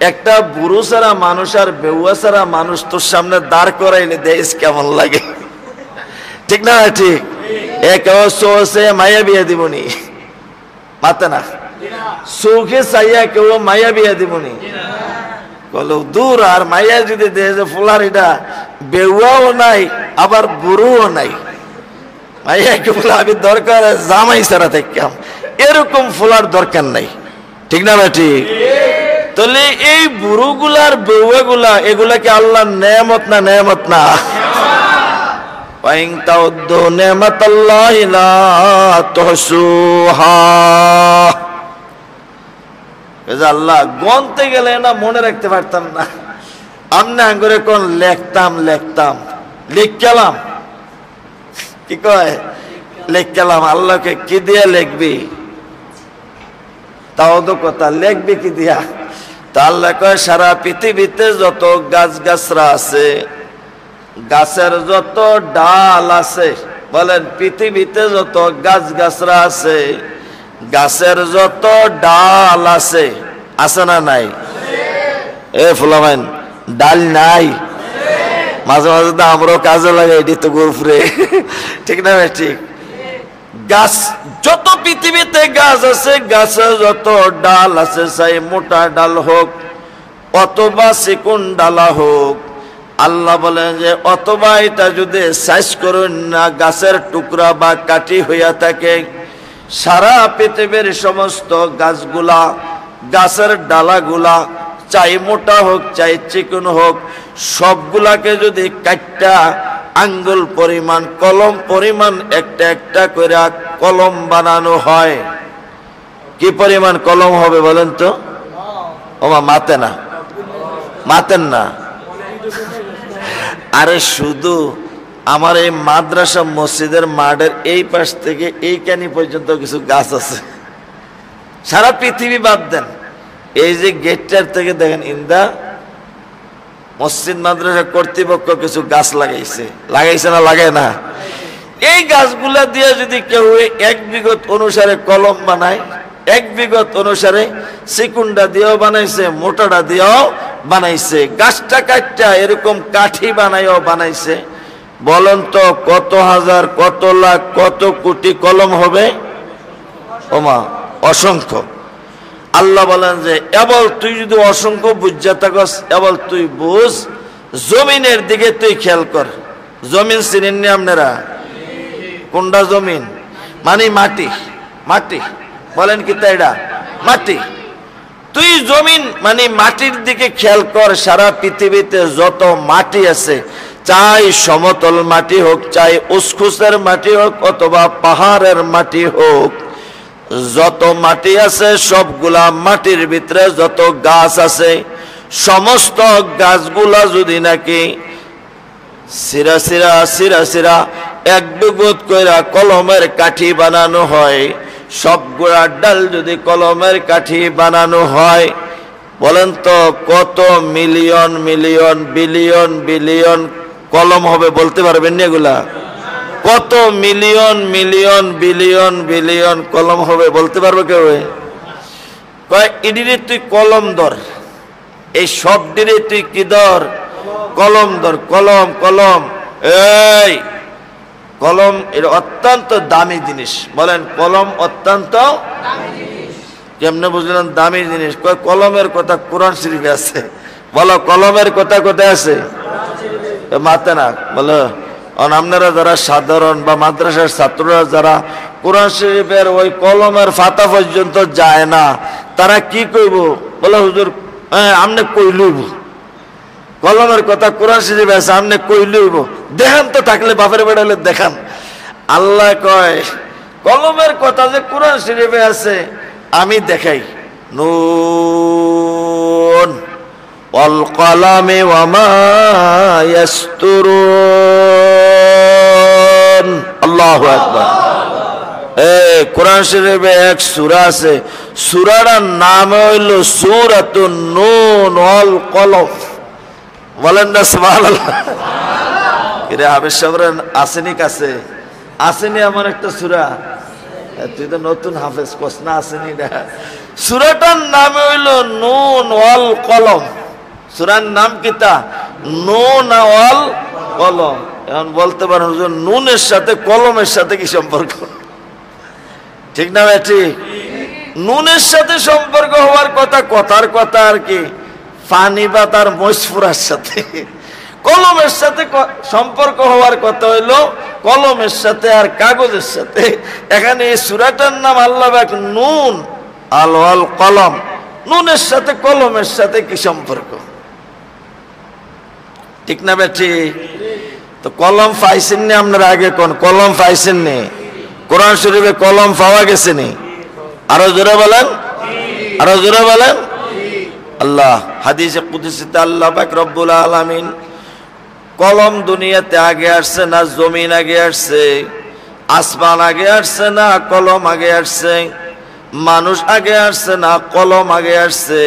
একটা বুড়ো ছাড়া মানুষ আর বেউয়া ছাড়া মানুষ তোর সামনে দাঁড় করাইলে দেশ কেমন লাগে, ঠিক না? ঠিক। সে মায়া বিয়া দিবনি, মাতে না চোখে চাইয়া কেউ মায়া বিয়া দিবনি, বলো দূর। আর মাইয়া যদি দেশে ফুলার এটা বেউয়াও নাই আবার বুড়োও নাই, মাইয়া কে বলে আমি দরকার জামাই ছাড়া থাকতাম, এরকম ফুলার দরকার নাই, ঠিক না? ঠিক। তাহলে এই বুড়োগুলার বেউয়াগুলা এগুলাকে আল্লাহর নেয়ামত না? নেয়ামত না? ওয়াইন তাউদ্দু নি'মাতাল্লাহি লা তুহসুহা, আল্লাহ গনতে গেলে না মনে রাখতে পারতাম না, আমনে আঙ্গুরে কোন লেখতাম লিখলাম, কি কয় লিখলাম, আল্লাহকে কি দিয়া লিখবি? তাও তো কথা, লিখবি কি দিয়া? তা আল্লাহ কয় সারা পৃথিবীতে যত গাছ গাছরা আছে, গাছের যত ডাল আছে, বলেন পৃথিবীতে যত গাছ গাছরা আছে, গাছের যত ডাল আছে, আছে না নাই? এ ফুলামাইন ডাল নাই? মাঝে মাঝে তো আমরাও কাজে লাগাই, এটি তো গুরুফরে, ঠিক না? ঠিক। গাছ যত পৃথিবীতে গাছ আছে, গাছের যত ডাল আছে, চাই মোটা ডাল হোক অথবা চিকুন ডালা হোক, আল্লাহ বলেন যে অথবা এটা যদি সাইজ করুন না গাছের টুকরা বা কাঠি হইয়া থাকে, সারা পৃথিবীর সমস্ত গাছগুলা, গাছের ডালাগুলা চাই মোটা হোক চাই চিকন হোক, সবগুলাকে যদি কাটটা আঙ্গুল পরিমাণ কলম পরিমাণ একটা একটা করে কলম বানানো হয়, কি পরিমাণ কলম হবে বলেন তো? ওমা মাতে না, মাতেন না। আরে শুধু আমার এই মাদ্রাসা মসজিদের মাঠের এই পাশ থেকে এই কানি পর্যন্ত কিছু গাছ আছে, সারা পৃথিবী বাদ দেন, এই যে গেটটার থেকে দেখেন ইন্দা মসজিদ মাদ্রাসা কর্তৃপক্ষ কিছু গাছ লাগাইছে না? লাগায় না? এই গাছগুলা দিয়ে যদি কেউ এক বিগত অনুসারে কলম বানায়, এক বিগত অনুসারে চিকুনটা দিয়েও বানাইছে, মোটাটা দিয়েও বানাইছে, গাছটা কাটটা এরকম কাঠি বানাইও বানাইছে, বলেন তো কত হাজার কত লাখ কত কোটি কলম হবে? ওমা অসংখ্য। আল্লাহ বলেন যে এবার তুই যদি অসংখ্য বুঝা থাকস, এবার তুই বুঝ, জমিনের দিকে তুই খেয়াল কর। জমিন চিনেননি আপনারা? কোনটা জমিন? মানে মাটি, মাটি বলেন কি তাই? এটা মাটি। তুই জমিন মানে মাটির দিকে খেয়াল কর, সারা পৃথিবীতে যত মাটি আছে, চাই সমতল মাটি হোক, চাই উসখুসের মাটি হোক অথবা পাহাড়ের মাটি হোক, যত মাটি আছে সবগুলা মাটির ভিতরে যত গাছ আছে, সমস্ত গাছগুলা যদি নাকি সিরা সিরা সিরা সিরা এক বিগত কইরা কলমের কাঠি বানানো হয়, সবগুলা ডাল যদি কলমের কাঠি বানানো হয়, বলেন তো কত মিলিয়ন মিলিয়ন বিলিয়ন বিলিয়ন কলম হবে? বলতে পারবেন না এগুলা? কত মিলিয়ন মিলিয়ন বিলিয়ন বিলিয়ন কলম হবে বলতে পারবে কেউ? কয় ইডিরে তুই কলম ধর, এই সব দিনে তুই কি ধর? কলম ধর, কলম কলম। এই কলম এটা অত্যন্ত দামি জিনিস, বলেন কলম অত্যন্ত কেমনে বুঝলেন দামি জিনিস? কয় কলমের কথা কোরআন শরীফে আছে, বলো কলমের কথা কোথায় আছে? মাতে না বলো। আপনারা যারা সাধারণ বা মাদ্রাসার ছাত্ররা যারা কোরআন শরীফের ওই কলমের ফাতা পর্যন্ত যায় না, তারা কি কইব? বলে হুজুর হ্যাঁ আমনে কই লইব, কলমের কথা কোরআন শরীফে আছে, আমনে কই লইব? দেখান তো, থাকলে বাপের বেড়ালে দেখান। আল্লাহ কয় কলমের কথা যে কোরআন শরীফে আছে আমি দেখাই। নুন ওয়াল কলামি ওয়া মা ইয়াসতুরুন। আল্লাহু আকবার। কোরআন শরীফে এক সূরা আছে, সূরাটার নাম হইল সূরাতুন নুন ওয়াল কলম। বলেন না সুবহানাল্লাহ। এরে হাফেজ সাহেবরা আসেনি কাছে, আসেনি এমন একটা সূরা? তুই তো নতুন হাফেজ, কোস না আসেনি না। সূরাটার নাম হইল নুন ওয়াল কলম। সূরার নাম কিতা? নুন ওয়াল কলম। এখন বলতে পারেন হুজুর নুনের সাথে কলমের সাথে কি সম্পর্ক? ঠিক না ভাই? ঠিক। নুনের সাথে সম্পর্ক হওয়ার কথা, কথার কথা আর কি পানি বা তার মশফুরার সাথে। কলমের সাথে সম্পর্ক হওয়ার কথা হইল কলমের সাথে আর কাগজের সাথে। এখানে এই সূরাটার নাম আল্লাহ পাক নুন আল ওয়াল কলম। নুনের সাথে কলমের সাথে কি সম্পর্ক? ঠিক না ভাই? ঠিক। তো কলম পাইছেন নি আপনারা? আগে কোন কলম পাইছেন নি? কোরআন শরীফে কলম পাওয়া গেছে নি? আরো জোরে বলেন, আরো জোরে বলেন। আল্লাহ হাদিসে কুদসিতে আল্লাহ পাক রব্বুল আলামিন কলম দুনিয়াতে আগে আসছে না জমিন আগে আসছে? আসমান আগে আসছে না কলম আগে আসছে? মানুষ আগে আসছে না কলম আগে আসছে?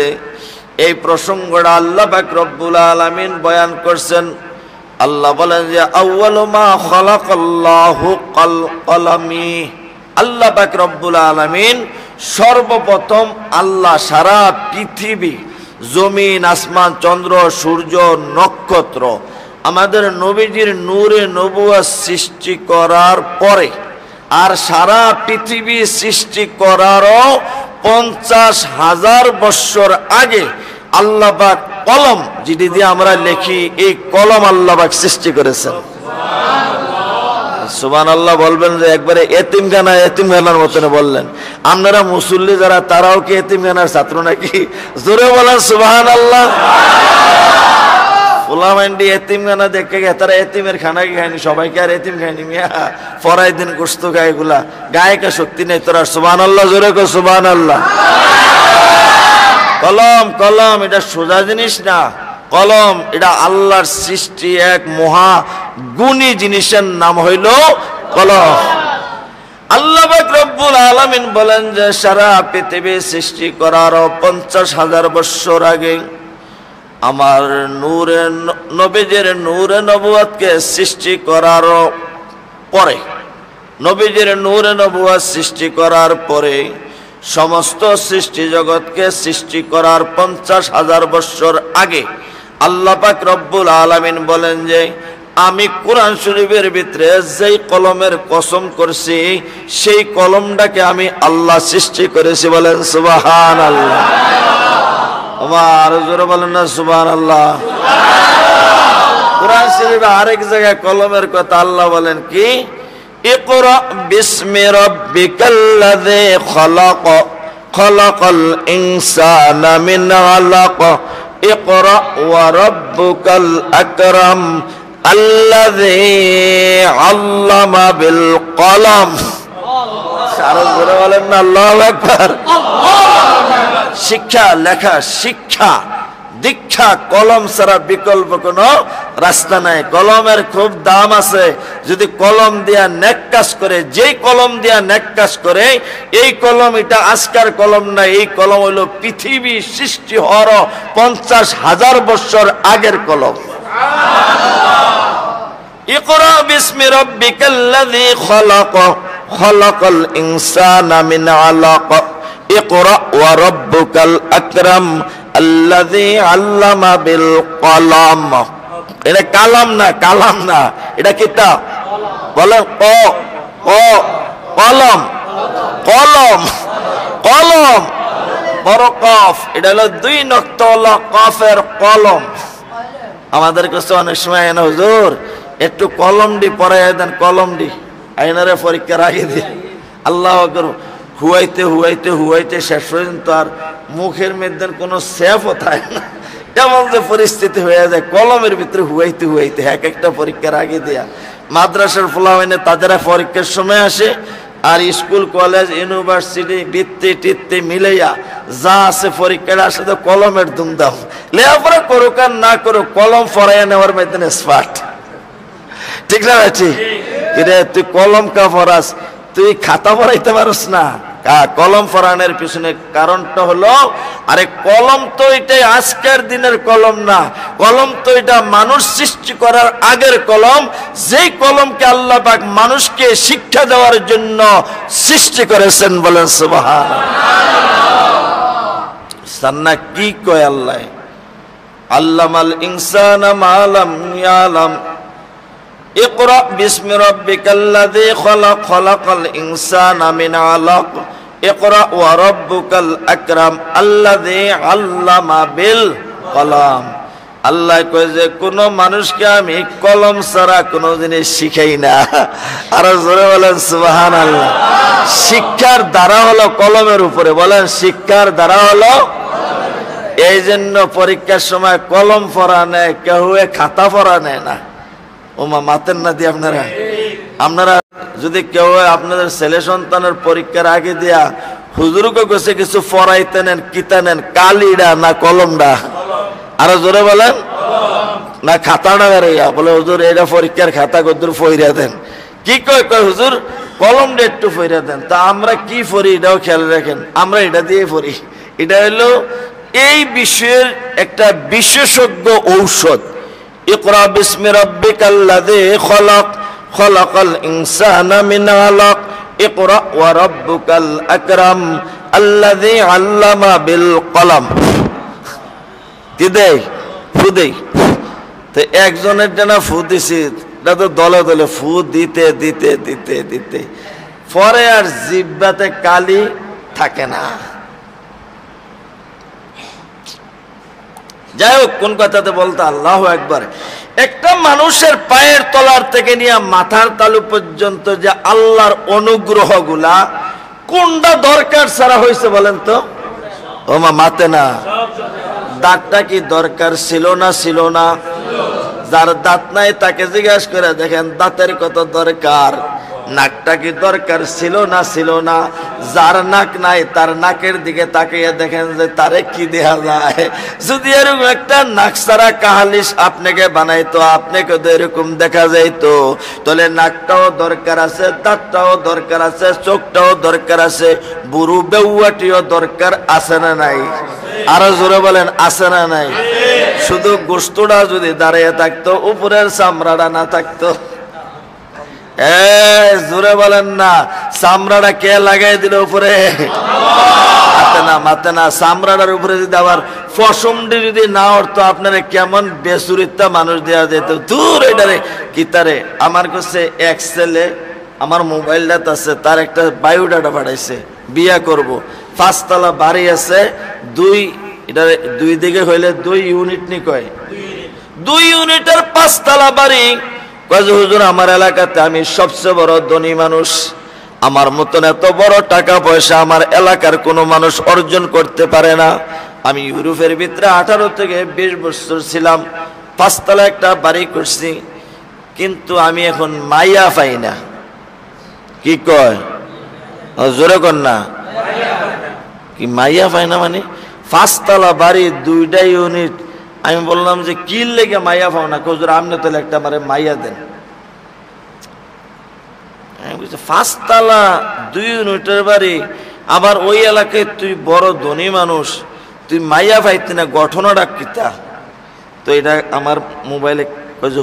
এই প্রসঙ্গটা আল্লাহ পাক রব্বুল আলামিন বয়ান করছেন। আল্লাহ বলেন যে আউয়ালু মা খালাকাল্লাহু কলমি। আল্লাহ পাক রব্বুল আলামিন সর্বপ্রথম আল্লাহ সারা পৃথিবী, জমিন, আসমান, চন্দ্র, সূর্য, নক্ষত্র, আমাদের নবীজির নূরে নবুয়ত সৃষ্টি করার পরে আর সারা পৃথিবী সৃষ্টি করারও 50,000 বছর আগে আল্লাহ পাক কলম, যেটি দিয়ে আমরা লিখি, এই কলম আল্লাহ পাক সৃষ্টি করেছেন। সুবহানাল্লাহ বলবেন যে একবারে এতিমখানা, এতিমখানার মতন বললেন। আপনারা মুসল্লি যারা তারাও কি এতিমখানার ছাত্র নাকি? জোরে বলেন সুবহানাল্লাহ। ফুলামান্ডি এতিমখানা দেখে গে, তারা এতিমের খানা কি খায়নি? সবাইকে আর এতিম খায়নি মিয়া, পরাই দিন গোস্ত খায়, এগুলা গায়িকা শক্তি নেই তোরা। সুবহানাল্লাহ জোরে কো সুবহানাল্লাহ। কলম, কলম এটা সোজা জিনিস না। কলম এটা আল্লাহর সৃষ্টি এক মহা গুণী জিনিসের নাম হইল কলম। আল্লাহ পাক রব্বুল আলামিন বলেন যে সারা পৃথিবী সৃষ্টি করার 50,000 বছর আগে আমার নূরে নবীজির নূরে নবুয়তকে সৃষ্টি করার পরে, নবীজির নূরে নবুয়ত সৃষ্টি করার পরে সমস্ত সৃষ্টি জগৎকে সৃষ্টি করার 50,000 বছর আগে আল্লাহ পাক রব্বুল আলামিন বলেন যে আমি কোরআন শরীফের ভিতরে যেই কলমের কসম করছি সেই কলমটাকে আমি আল্লাহ সৃষ্টি করেছি। বলেন সুবহানাল্লাহ। আমার জোরে বলেন না সুবহানাল্লাহ। কোরআন শরীফে আরেক জায়গায় কলমের কথা আল্লাহ বলেন কি? ইকরা বিসমি রাব্বিকাল্লাযী খালাক, খালাকাল ইনসানা মিন আলাক, ইকরা ওয়া রাব্বুকাল আকরাম আল্লাযী আল্লামা বিল কলম। আরো জোরে বলেন না আল্লাহু আকবার। শিক্ষা, লেখা, শিক্ষা, দীক্ষা কলম ছাড়া বিকল্প কোনো রাস্তা নাই। কলমের খুব দাম আছে। যদি কলম দিয়া নেক কাজ করে, যেই কলম দিয়া নেক কাজ করে, এই কলম এটা আজকার কলম না, এই কলম হইল পৃথিবী সৃষ্টি হওয়ার 50,000 বছর আগের কলম। ইকরা বিসমি রাব্বিকাল্লাযী খালাক, খালাকাল ইনসানা মিন আলাক, ইকরা ওয়া রাব্বুকাল আকরাম আল্লাযী আল্লামা বিল কলম। এটা কালাম না, কালাম না, এটা কিতাব। বলেন ক ক কলম, কলম, কলম বড় কফ, এটা হলো 2 নক্তওয়ালা কফের কলম। আমাদের কাছে অনেক সময় এনে হুজুর একটু কলম ডি পড়াই দেন, কলম ডি আইনারে পরীক্ষার আগে দিয়ে আল্লাহ আকবার হুয়াইতে হুয়াইতে হুয়াইতে শেষ পর্যন্ত আর মুখের মধ্যে কোনো সেফও থাকে না, এমন যে পরিস্থিতি হয়ে যায় কলমের ভিতরে হুয়াইতে হুয়াইতে এক একটা পরীক্ষার আগে দেয়া। মাদ্রাসার পোলাপাইনে তাদের পরীক্ষার সময় আসে, আর স্কুল কলেজ ইউনিভার্সিটি বৃত্তি টিত্তি মিলাইয়া যা আছে পরীক্ষার সাথে কলমের ধুমধাম। লেখাপড়া করুক আর না করুক, কলম ফরাইয়া নেওয়ার মধ্যে স্মার্ট। ঠিক না ঠিক? তুই কলম কা ফরাস, তুই খাতা পড়াইতে পারস না। কলম ফরানোর পিছনে কারণটা হলো, আরে কলম তো এটাই আজকের দিনের কলম না, কলম তো এটা মানুষ সৃষ্টি করার আগের কলম, যেই কলমকে আল্লাহ পাক মানুষকে শিক্ষা দেওয়ার জন্য সৃষ্টি করেছেন। বলেন সুবহানাল্লাহ। সান্না কি কয় আল্লাহ, আল্লামাল ইনসানা মা লাম ইয়ালাম, ইকরা বিসমি রাব্বিকাল্লাযী খালাক, খালাকাল ইনসানা মিন আলাক, ইকরা ওয়া রাব্বুকাল আকরাম আল্লাযী আল্লামা বিল কলম। আল্লাহ কয় যে কোন মানুষকে আমি কলম ছাড়া কোনো জিনিস শিখাই না। আর জোরে বলেন সুবহানাল্লাহ। শিক্ষার দ্বারা হলো কলমের উপরে, বলেন শিক্ষার দ্বারা হলো। এই জন্য পরীক্ষার সময় কলম পড়া নেয়, কেউ খাতা পড়া নেয় না। ওমা মাতেন না দিয়ে আপনারা যদি কেউ আপনাদের ছেলে সন্তানের পরীক্ষার আগে দিয়া হুজুরকে গেছে কিছু পড়াইতে নেন, কিতা নেন, কালিডা না কলমডা? আরো জোরে বলেন। না খাতাটা বেড়াইয়া বলে হুজুর এটা পরীক্ষার খাতা কদ্দুর ফইরা দেন। কি কয়? কয় হুজুর কলমটা একটু ফইরা দেন। তা আমরা কি পড়ি এটাও খেয়াল রাখেন, আমরা এটা দিয়ে পড়ি। এটা হলো এই বিষয়ের একটা বিশেষজ্ঞ ঔষধ। ইকরা বিসমি রাব্বিকাল্লাযী খালাক, খালাকাল ইনসানা মিন আলাক, ইকরা ওয়া রাব্বুকাল আকরাম আল্লাযী আল্লামা বিল কলম। কি দেই? ফু দেই। তো একজনের জন্য ফু দিছি, এটা তো দলে দলে ফু দিতে দিতে দিতে দিতে পরে আর জিহ্বাতে কালি থাকে না। যাই হোক, কোন কথাতে বলতে আল্লাহু আকবার। একটা মানুষের পায়ের তলার থেকে নিয়ে মাথার তালু পর্যন্ত যে আল্লাহর অনুগ্রহ গুলা কোনটা দরকার ছাড়া হয়েছে বলেন তো? ও মা মাতে না। দাঁতটা কি দরকার ছিল না? ছিল না? যার দাঁত নাই তাকে জিজ্ঞাসা করে দেখেন দাঁতের কত দরকার। নাকটা কি দরকার ছিল না? ছিল না? যার নাক নাই তার নাকের দিকে তাকিয়ে দেখেন যে তারে কি দেয়া যায়। যদি এরকম একটা নাক ছাড়া কাহালিস আপনাকে বানাইতো, আপনাকে তো এরকম দেখা যাইতো, তাহলে নাকটাও দরকার আছে, দাঁতটাও দরকার আছে, চোখটাও দরকার আছে, বুড়ো বেউয়াটিও দরকার আছে না নাই? আরো জোরে বলেন আছে না নাই? শুধু গোস্তটা যদি দাঁড়িয়ে থাকতো, উপরের চামড়াটা না থাকতো। জোরে বলেন না। চামড়াটা কে লাগাই দিল উপরে? মাতে না, মাতে না। চামড়াটার উপরে যদি আবার ফসমটি যদি না উঠতো, আপনারা কেমন বেসুরিতা মানুষ দেওয়া যেত। দূর এটারে কিতারে। আমার কাছে এক ছেলে আমার মোবাইলটা আছে, তার একটা বায়োডাটা পাঠাইছে, বিয়া করব, 5 তলা বাড়ি আছে, দুই দিকে হইলে 2 ইউনিট নি কয়, 2 ইউনিটের 5 তলা বাড়ি। হুজুর আমার এলাকাতে আমি সবচেয়ে বড় ধনী মানুষ, আমার মতন এত বড় টাকা পয়সা আমার এলাকার কোনো মানুষ অর্জন করতে পারে না। আমি ইউরোপের ভিতরে 18 থেকে 20 বছর ছিলাম, 5 তলা একটা বাড়ি করছি, কিন্তু আমি এখন মাইয়া পাই না। কি কয়? জোরে কর না। কি মাইয়া পাই না মানে? 5 তলা বাড়ি, 2টা ইউনিট। আমি বললাম যে কি লেগে মাইয়া পাও না? হুজুর আপনি তাহলে একটা আমারে মাইয়া দেন। 5 তলা 2 ইউনিটের বাড়ি, আবার ওই এলাকায় তুই বড় ধনী মানুষ, তুই মাইয়া পাইতি না, ঘটনাটা কিতা? তো এটা আমার মোবাইলে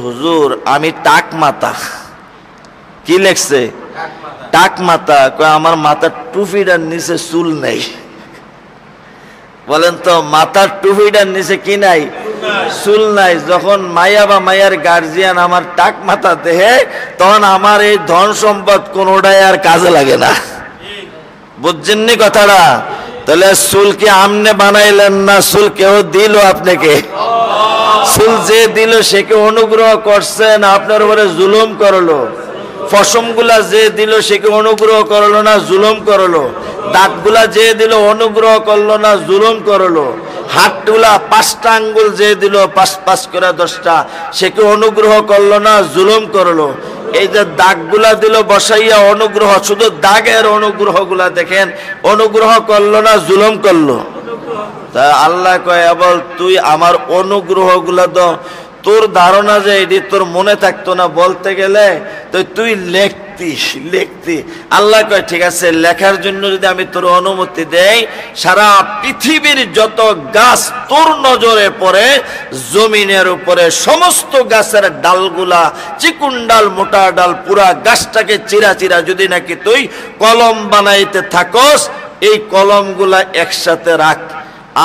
হুজুর আমি টাক মাতা। কি লেখছে? টাক মাতা। আমার মাথার টুপিটার নিচে চুল নেই। বলেন তো মাথার টুপিটার নিচে কি নাই? চুল নাই। যখন মাইয়া বা মাইয়ার গার্জিয়ান আমার টাক মাথা দেহে, তখন আমার এই ধন সম্পদ কোনোটাই আর কাজে লাগে না। বুঝছেন নি কথাটা? তাহলে চুল কি আমনে বানাইলেন না, চুল কেউ দিল আপনাকে? চুল যে দিল সে কি অনুগ্রহ করছেন? আপনার উপরে জুলুম করলো। ফসমগুলা যে দিল সে কি অনুগ্রহ করলো না জুলুম করলো? দাঁতগুলা যে দিল অনুগ্রহ করলো না জুলুম করলো? হাতগুলা 5টা আঙ্গুল যে দিল 5 করে 10টা, সে কি অনুগ্রহ করলো না জুলুম করলো? এই যে দাগগুলা দিল বসাইয়া অনুগ্রহ, শুধু দাগের অনুগ্রহগুলা দেখেন, অনুগ্রহ করলো না জুলুম করলো? তা আল্লাহ কয় বল তুই আমার অনুগ্রহগুলা তো তোর ধারণা যে এটি তোর মনে থাকতো না বলতে গেলে, তো তুই লিখতি। আল্লাহ কয় ঠিক আছে, লেখার জন্য যদি আমি তোর অনুমতি দেই, সারা পৃথিবীর যত গাছ তোর নজরে পড়ে, জমিনের উপরে সমস্ত গাছের ডালগুলা, চিকুন ডাল মোটা ডাল, পুরা গাছটাকে চিরা চিরা যদি নাকি তুই কলম বানাইতে থাকস, এই কলমগুলা একসাথে রাখ।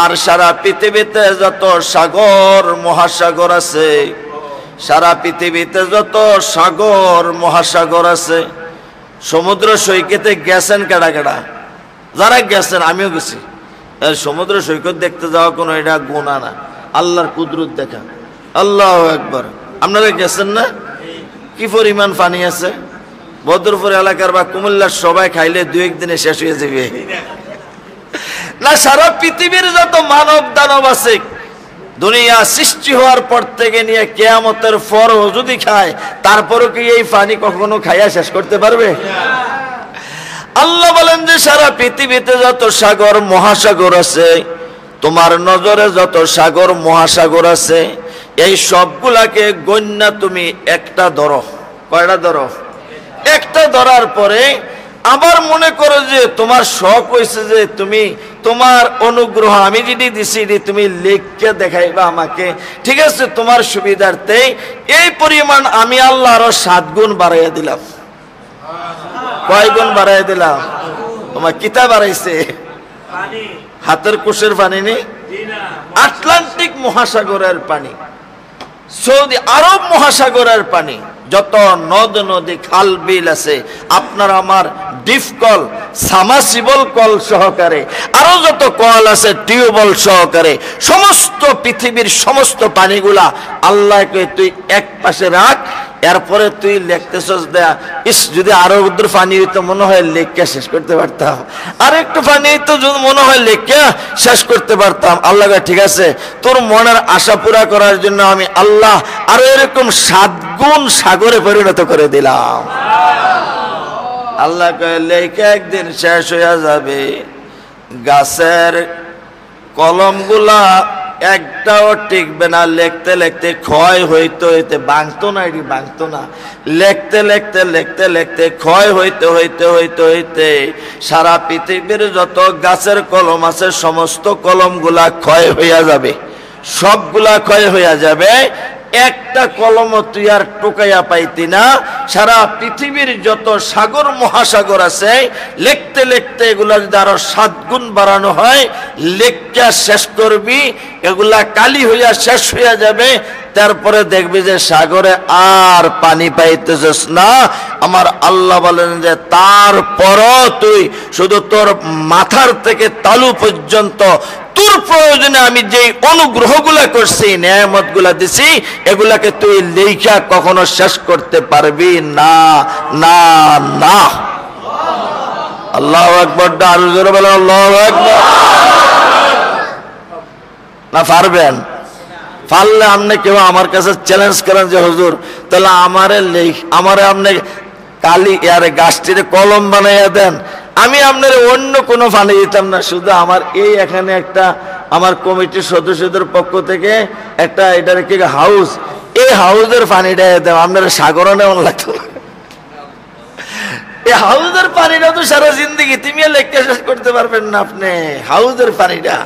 আর সারা পৃথিবীতে যত সাগর মহাসাগর আছে, সারা পৃথিবীতে যত সাগর মহাসাগর আছে, সমুদ্র সৈকতে গেছেন কেডা কেডা? যারা গেছেন, আমিও গেছি। সমুদ্র সৈকত দেখতে যাওয়া কোনো এটা গুনাহ না, আল্লাহর কুদরত দেখা। আল্লাহু আকবার। আপনারা গেছেন না? কি পরিমাণ পানি আছে! বদরপুর এলাকার বা কুমিল্লার সবাই খাইলে 2-1 দিনে শেষ হয়ে যাবে না। সারা পৃথিবীর যত মানব দানব আছে, দুনিয়া সৃষ্টি হওয়ার পর থেকে নিয়ে কিয়ামতের পরও যদি খায়, তারপরও কি এই পানি কখনো খাইয়া শেষ করতে পারবে? আল্লাহ বলেন যে সারা পৃথিবীতে যত সাগর মহাসাগর আছে, তোমার নজরে যত সাগর মহাসাগর আছে, এই সবগুলাকে গণ্যা তুমি একটা ধরো। কয়টা ধরো? একটা ধরার পরে আবার মনে করো যে তোমার শখ হয়েছে যে তুমি তোমার অনুগ্রহ আমি যদি দিছি তুমি লিখকে দেখাইবা আমাকে, ঠিক আছে, তোমার সুবিধার্থে এই পরিমাণ আমি আল্লাহ আরো 7 গুণ বাড়াইয়া দিলাম। কয় গুণ বাড়াইয়া দিলাম? তোমার কিতাব বাড়াইছে? হাতের কোষের পানি নেই, আটলান্টিক মহাসাগরের পানি, সৌদি আরব মহাসাগরের পানি, যত নদ নদী খাল বিল আছে, আপনার আমার ডিপ কল, সামাসিবল কল সহকারে আরো যত কল আছে, টিউবওয়েল সহকারে সমস্ত পৃথিবীর সমস্ত পানিগুলা আল্লাহকে তুই এক পাশে রাখ। এরপরে তুই লিখতেছস দেয়া, ইস যদি আরো উদ্র পানি হইতো মনে হয় লেখা শেষ করতে পারতাম, আর একটু পানি হইতো যদি মনে হয় লেখা শেষ করতে পারতাম। আল্লাহ ঠিক আছে, তোর মনের আশা পুরা করার জন্য আমি আল্লাহ আরো এরকম 7 গুণ সাগরে পরিণত করে দিলাম। আল্লাহ কয় লেখা একদিন শেষ হয়ে যাবে, গাছের কলমগুলা একটাও টিকবে না, লিখতে লিখতে ক্ষয় হইতে হইতে ভাঙতো না, এটি ভাঙতো না, লিখতে লিখতে লিখতে লিখতে ক্ষয় হইতে হইতে হইতে হইতে সারা পৃথিবীর যত গাছের কলম আছে সমস্ত কলমগুলা ক্ষয় হইয়া যাবে, সবগুলা ক্ষয় হইয়া যাবে। একটা কলম তুই আর টোকাইয়া পাইতি না। সারা পৃথিবীর যত সাগর মহাসাগর আছে, লিখতে লিখতে এগুলা যদি আরো 7 গুণ বাড়ানো হয়, লেখা শেষ করবি, এগুলা কালি হইয়া শেষ হইয়া যাবে। তারপরে দেখবি যে সাগরে আর পানি পাইতেছিস না। আমার আল্লাহ বলেন যে তারপরও তুই শুধু তোর মাথার থেকে তালু পর্যন্ত তোর প্রয়োজনে আমি যে অনুগ্রহগুলা করছি, নেয়ামতগুলা দিছি, এগুলাকে তুই লেখা কখনো শেষ করতে পারবি না, না না। আল্লাহু আকবার, আরো জোরে বলেন আল্লাহু আকবার। না পারবেন? পারলে আপনি কেউ আমার কাছে চ্যালেঞ্জ করেন যে হুজুর তাহলে আমারে আপনি কালি আরে গাছটিতে কলম বানাইয়া দেন, আমি আপনার অন্য কোনো পানি দিতাম না, শুধু আমার এই এখানে একটা আমার কমিটির সদস্যদের পক্ষ থেকে একটা এটার কি হাউস, এই হাউসের পানিটা দেন, আপনার সাগর নেওয়া লাগতো না। এই হাউসের পানিটা তো সারা জিন্দগি তুমি লেখা শেষ করতে পারবেন না। আপনি হাউসের পানিটা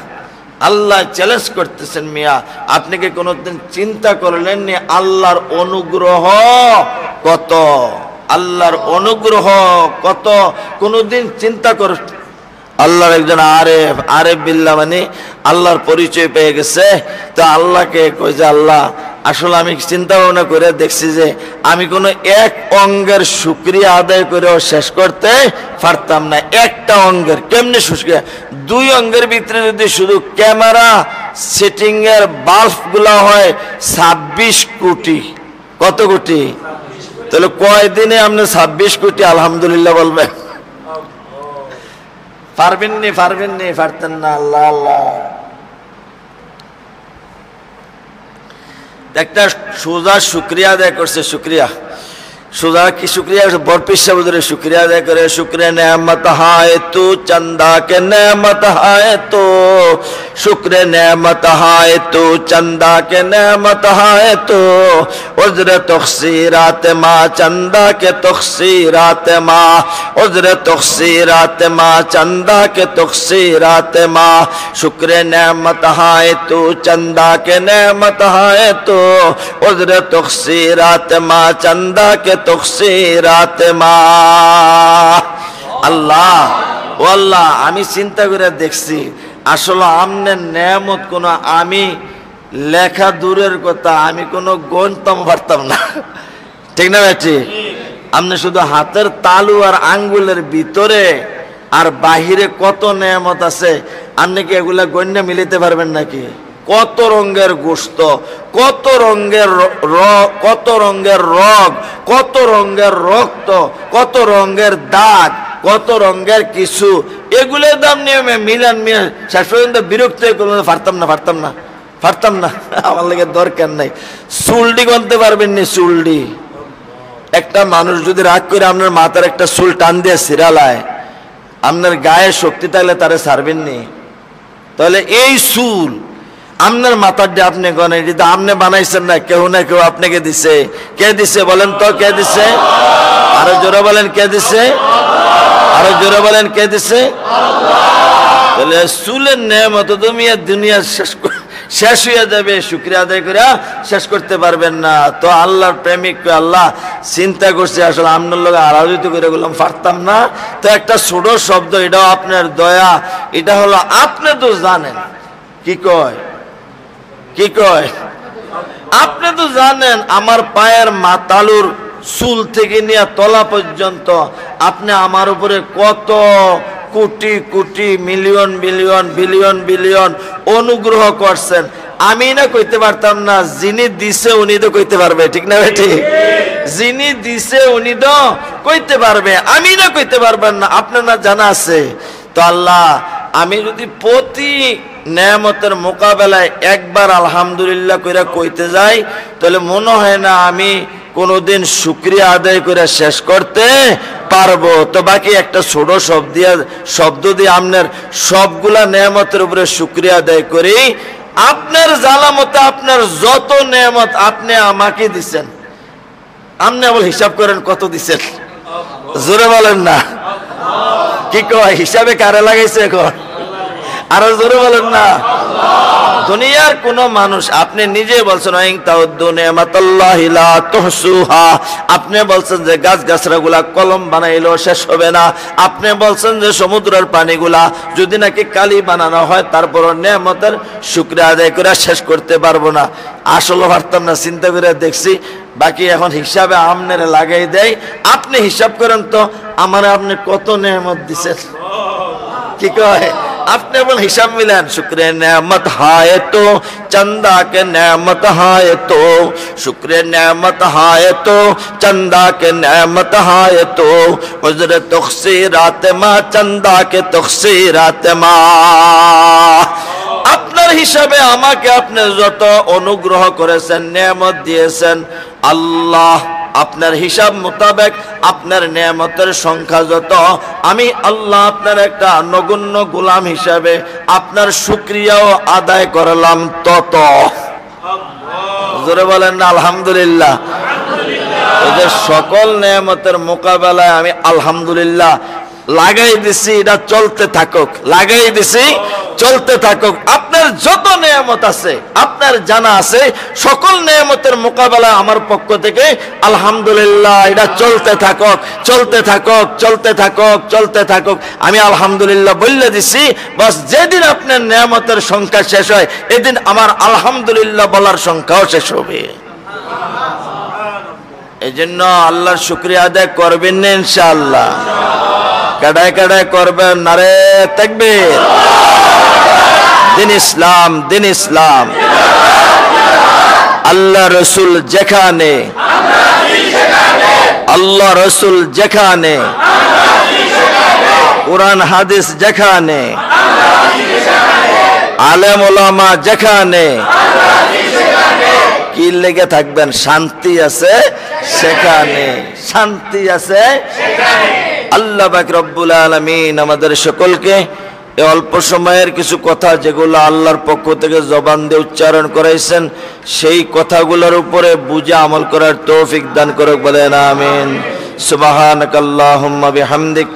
আল্লাহ চ্যালেঞ্জ করতেছেন, মিয়া আপনি কি কোনোদিন চিন্তা করলেন নি আল্লাহর অনুগ্রহ কত? আল্লাহর অনুগ্রহ কত কোনোদিন চিন্তা কর? আল্লাহর একজন আরেফ বিল্লাহ মানে আল্লাহর পরিচয় পেয়ে গেছে, তো আল্লাহকে কই যে আল্লাহ আসলে আমি চিন্তা ভাবনা করে দেখছি যে আমি কোনো এক অঙ্গের শুকরিয়া আদায় করেও শেষ করতে পারতাম না। একটা অঙ্গের কেমনি শুকরিয়া? 2 অঙ্গের ভিতরে যদি শুধু ক্যামেরা সেটিং এর বাল্ব গুলা হয় 26 কোটি। কত কোটি? তাহলে কয়দিনে আপনি 26 কোটি আলহামদুলিল্লাহ বলবেন? পারবেননি, পারতেন না। আল্লাহ আল্লাহ, একটা সোজা শুকরিয়া আদায় করছে। শুকরিয়া सुजा की शुक्रिया बरपिश शब्दरे शुक्रिया अदा करे शुक्र नेमत हाय तू चंदा के नेमत हाय तो शुक्र नेमत हाय तू चंदा के नेमत हाय तो उज्र तखसीरात माँ चंदा के तखसीरात माँ उज्र तखसीरात माँ चंदा के तखसीरात माँ शुक्र नेमत हाय तू चंदा के नेमत हाय तो उज्र तखसीरात माँ चंदा के तखसीरात माँ আল্লাহ ও আল্লাহ আমি চিন্তা করে দেখছি আসলে আমনের নেয়ামত কোনো আমি লেখা দূরের কথা আমি কোনো গণতাম পারতাম না ঠিক না বেটি আমনে শুধু হাতের তালু আর আঙ্গুলের ভিতরে আর বাহিরে কত নেয়ামত আছে আপনি কি এগুলা গণ্য মিলাতে পারবেন নাকি কত রঙের গোশত কত রঙের কত রঙের রগ কত রঙের রক্ত কত রঙের দাগ কত রঙের কিছু এগুলোর দাম নিয়ে মিলান মিয়া শেষ পর্যন্ত বিরক্ত হয়ে পারতাম না আমার লাগে দরকার নাই চুলডি গনতে পারবেন নি চুলডি একটা মানুষ যদি রাগ করে আপনার মাথার একটা চুল টান দিয়ে ছিড়ালায় আপনার গায়ে শক্তি থাকলে তারে ছাড়বেন নি তাহলে এই চুল আপনার মাথার দিয়ে আপনি গনেন এটা আপনি বানাইছেন না কেউ আপনাকে দিছে কে দিছে বলেন তো কে দিছে আরো জোরে বলেন কে দিছে আরো জোরে বলেন কে দিছে তাহলে চুলের নেয়ামত তুমি দুনিয়া শেষ হয়ে যাবে শুকরিয়া আদায় করে শেষ করতে পারবেন না তো আল্লাহর প্রেমিক আল্লাহ চিন্তা করছে আসলে আপনার লোক আরাধিত করে বললাম পারতাম না তো একটা ছোট শব্দ এটাও আপনার দয়া এটা হলো আপনি তো জানেন কি কয় আপনি তো জানেন আমার পায়ের মাতালুর চুল থেকে নিয়ে তলা পর্যন্ত আপনি আমার উপরে কত crore crore million billion billion billion অনুগ্রহ করছেন আমি না কইতে পারতাম না যিনি দিছে উনি তো কইতে পারবে ঠিক না বেটি যিনি দিছে উনি তো কইতে পারবে আমি না কইতে পারবেন না আপনার না জানা আছে তো আল্লাহ আমি যদি প্রতি নেয়ামতের মোকাবেলায় একবার আলহামদুলিল্লাহ কইরা কইতে যাই তাহলে মনে হয় না আমি কোনোদিন শুকরিয়া আদায় করে শেষ করতে পারবো তো বাকি একটা ছোট শব্দ দিয়ে আপনার সবগুলা নেয়ামতের উপরে শুকরিয়া আদায় করি আপনার জালামতে আপনার যত নেয়ামত আপনি আমাকে দিছেন আপনি আবার হিসাব করেন কত দিছেন জোরে বলেন না কি কয় হিসাবে কারে লাগাইছে এখন আরো জোরে বলেন না দুনিয়ার কোন মানুষ আপনি নিজে বলছেন আপনি বলছেন যে গাছ গাছরা গুলা কলম বানাইলেও শেষ হবে না আপনি বলছেন যে সমুদ্রের পানিগুলা যদি নাকি কালি বানানো হয় তারপর নেয়ামতের শুকরিয়া আদায় করে শেষ করতে পারবো না আসলে পারতাম না চিন্তা করে দেখছি বাকি এখন হিসাবে আমনের লাগাই দেয় আপনি হিসাব করেন তো আমার আপনি কত নেয়ামত দিছেন কি কয় আপনি বল হিসাব মিলান শুক্রে নেয়ামত হায় তো চন্দা के नेमत हाय तो शुक्र नेमत हाय तो चंदा के नेमत हाय तो उज्र तखसीरात मा चंदा के तखसीरात मा আপনার হিসাবে আমাকে আপনি যত অনুগ্রহ করেছেন নেয়ামত দিয়েছেন আল্লাহ আপনার হিসাব মোতাবেক আপনার নেয়ামতের সংখ্যা যত আমি আল্লাহ আপনার একটা নগণ্য গোলাম হিসাবে আপনার শুকরিয়াও আদায় করলাম তত জোরে বলেন না আলহামদুলিল্লাহ এদের সকল নেয়ামতের মোকাবেলায় আমি আলহামদুলিল্লাহ লাগাই দিছি এটা চলতে থাকুক লাগাই দিছি চলতে থাকুক আপনার যত নেয়ামত আছে আপনার জানা আছে সকল নেয়ামতের মোকাবেলা আমার পক্ষ থেকে আলহামদুলিল্লাহ এটা চলতে থাকুক চলতে থাকুক চলতে থাকুক চলতে থাকুক আমি আলহামদুলিল্লাহ বলে দিছি বাস যেদিন আপনার নেয়ামতের সংখ্যা শেষ হয় এদিন আমার আলহামদুলিল্লাহ বলার সংখ্যাও শেষ হবে এজন্য আল্লাহর শুকরিয়া আদায় করবেন না ইনশাআল্লাহ কাডায় কাডায় করবেন নারে তাকবীর দিন ইসলাম দিন ইসলাম আল্লাহ রসুল যেখানে আল্লাহ রসুল যেখানে কুরআন হাদিস যেখানে আলেম ওলামা যেখানে কি লেগে থাকবেন, শান্তি আছে সেখানে, শান্তি আছে। আল্লাহ পাক রব্বুল আলামিন আমাদের সকলকে এই অল্প সময়ের কিছু কথা যেগুলো আল্লাহর পক্ষ থেকে জবান দিয়ে উচ্চারণ করাইছেন সেই কথাগুলোর উপরে বুঝে আমল করার তৌফিক দান করুক, বলেন আমিন। সুবহানাকাল্লাহুম্মা বিহামদিক।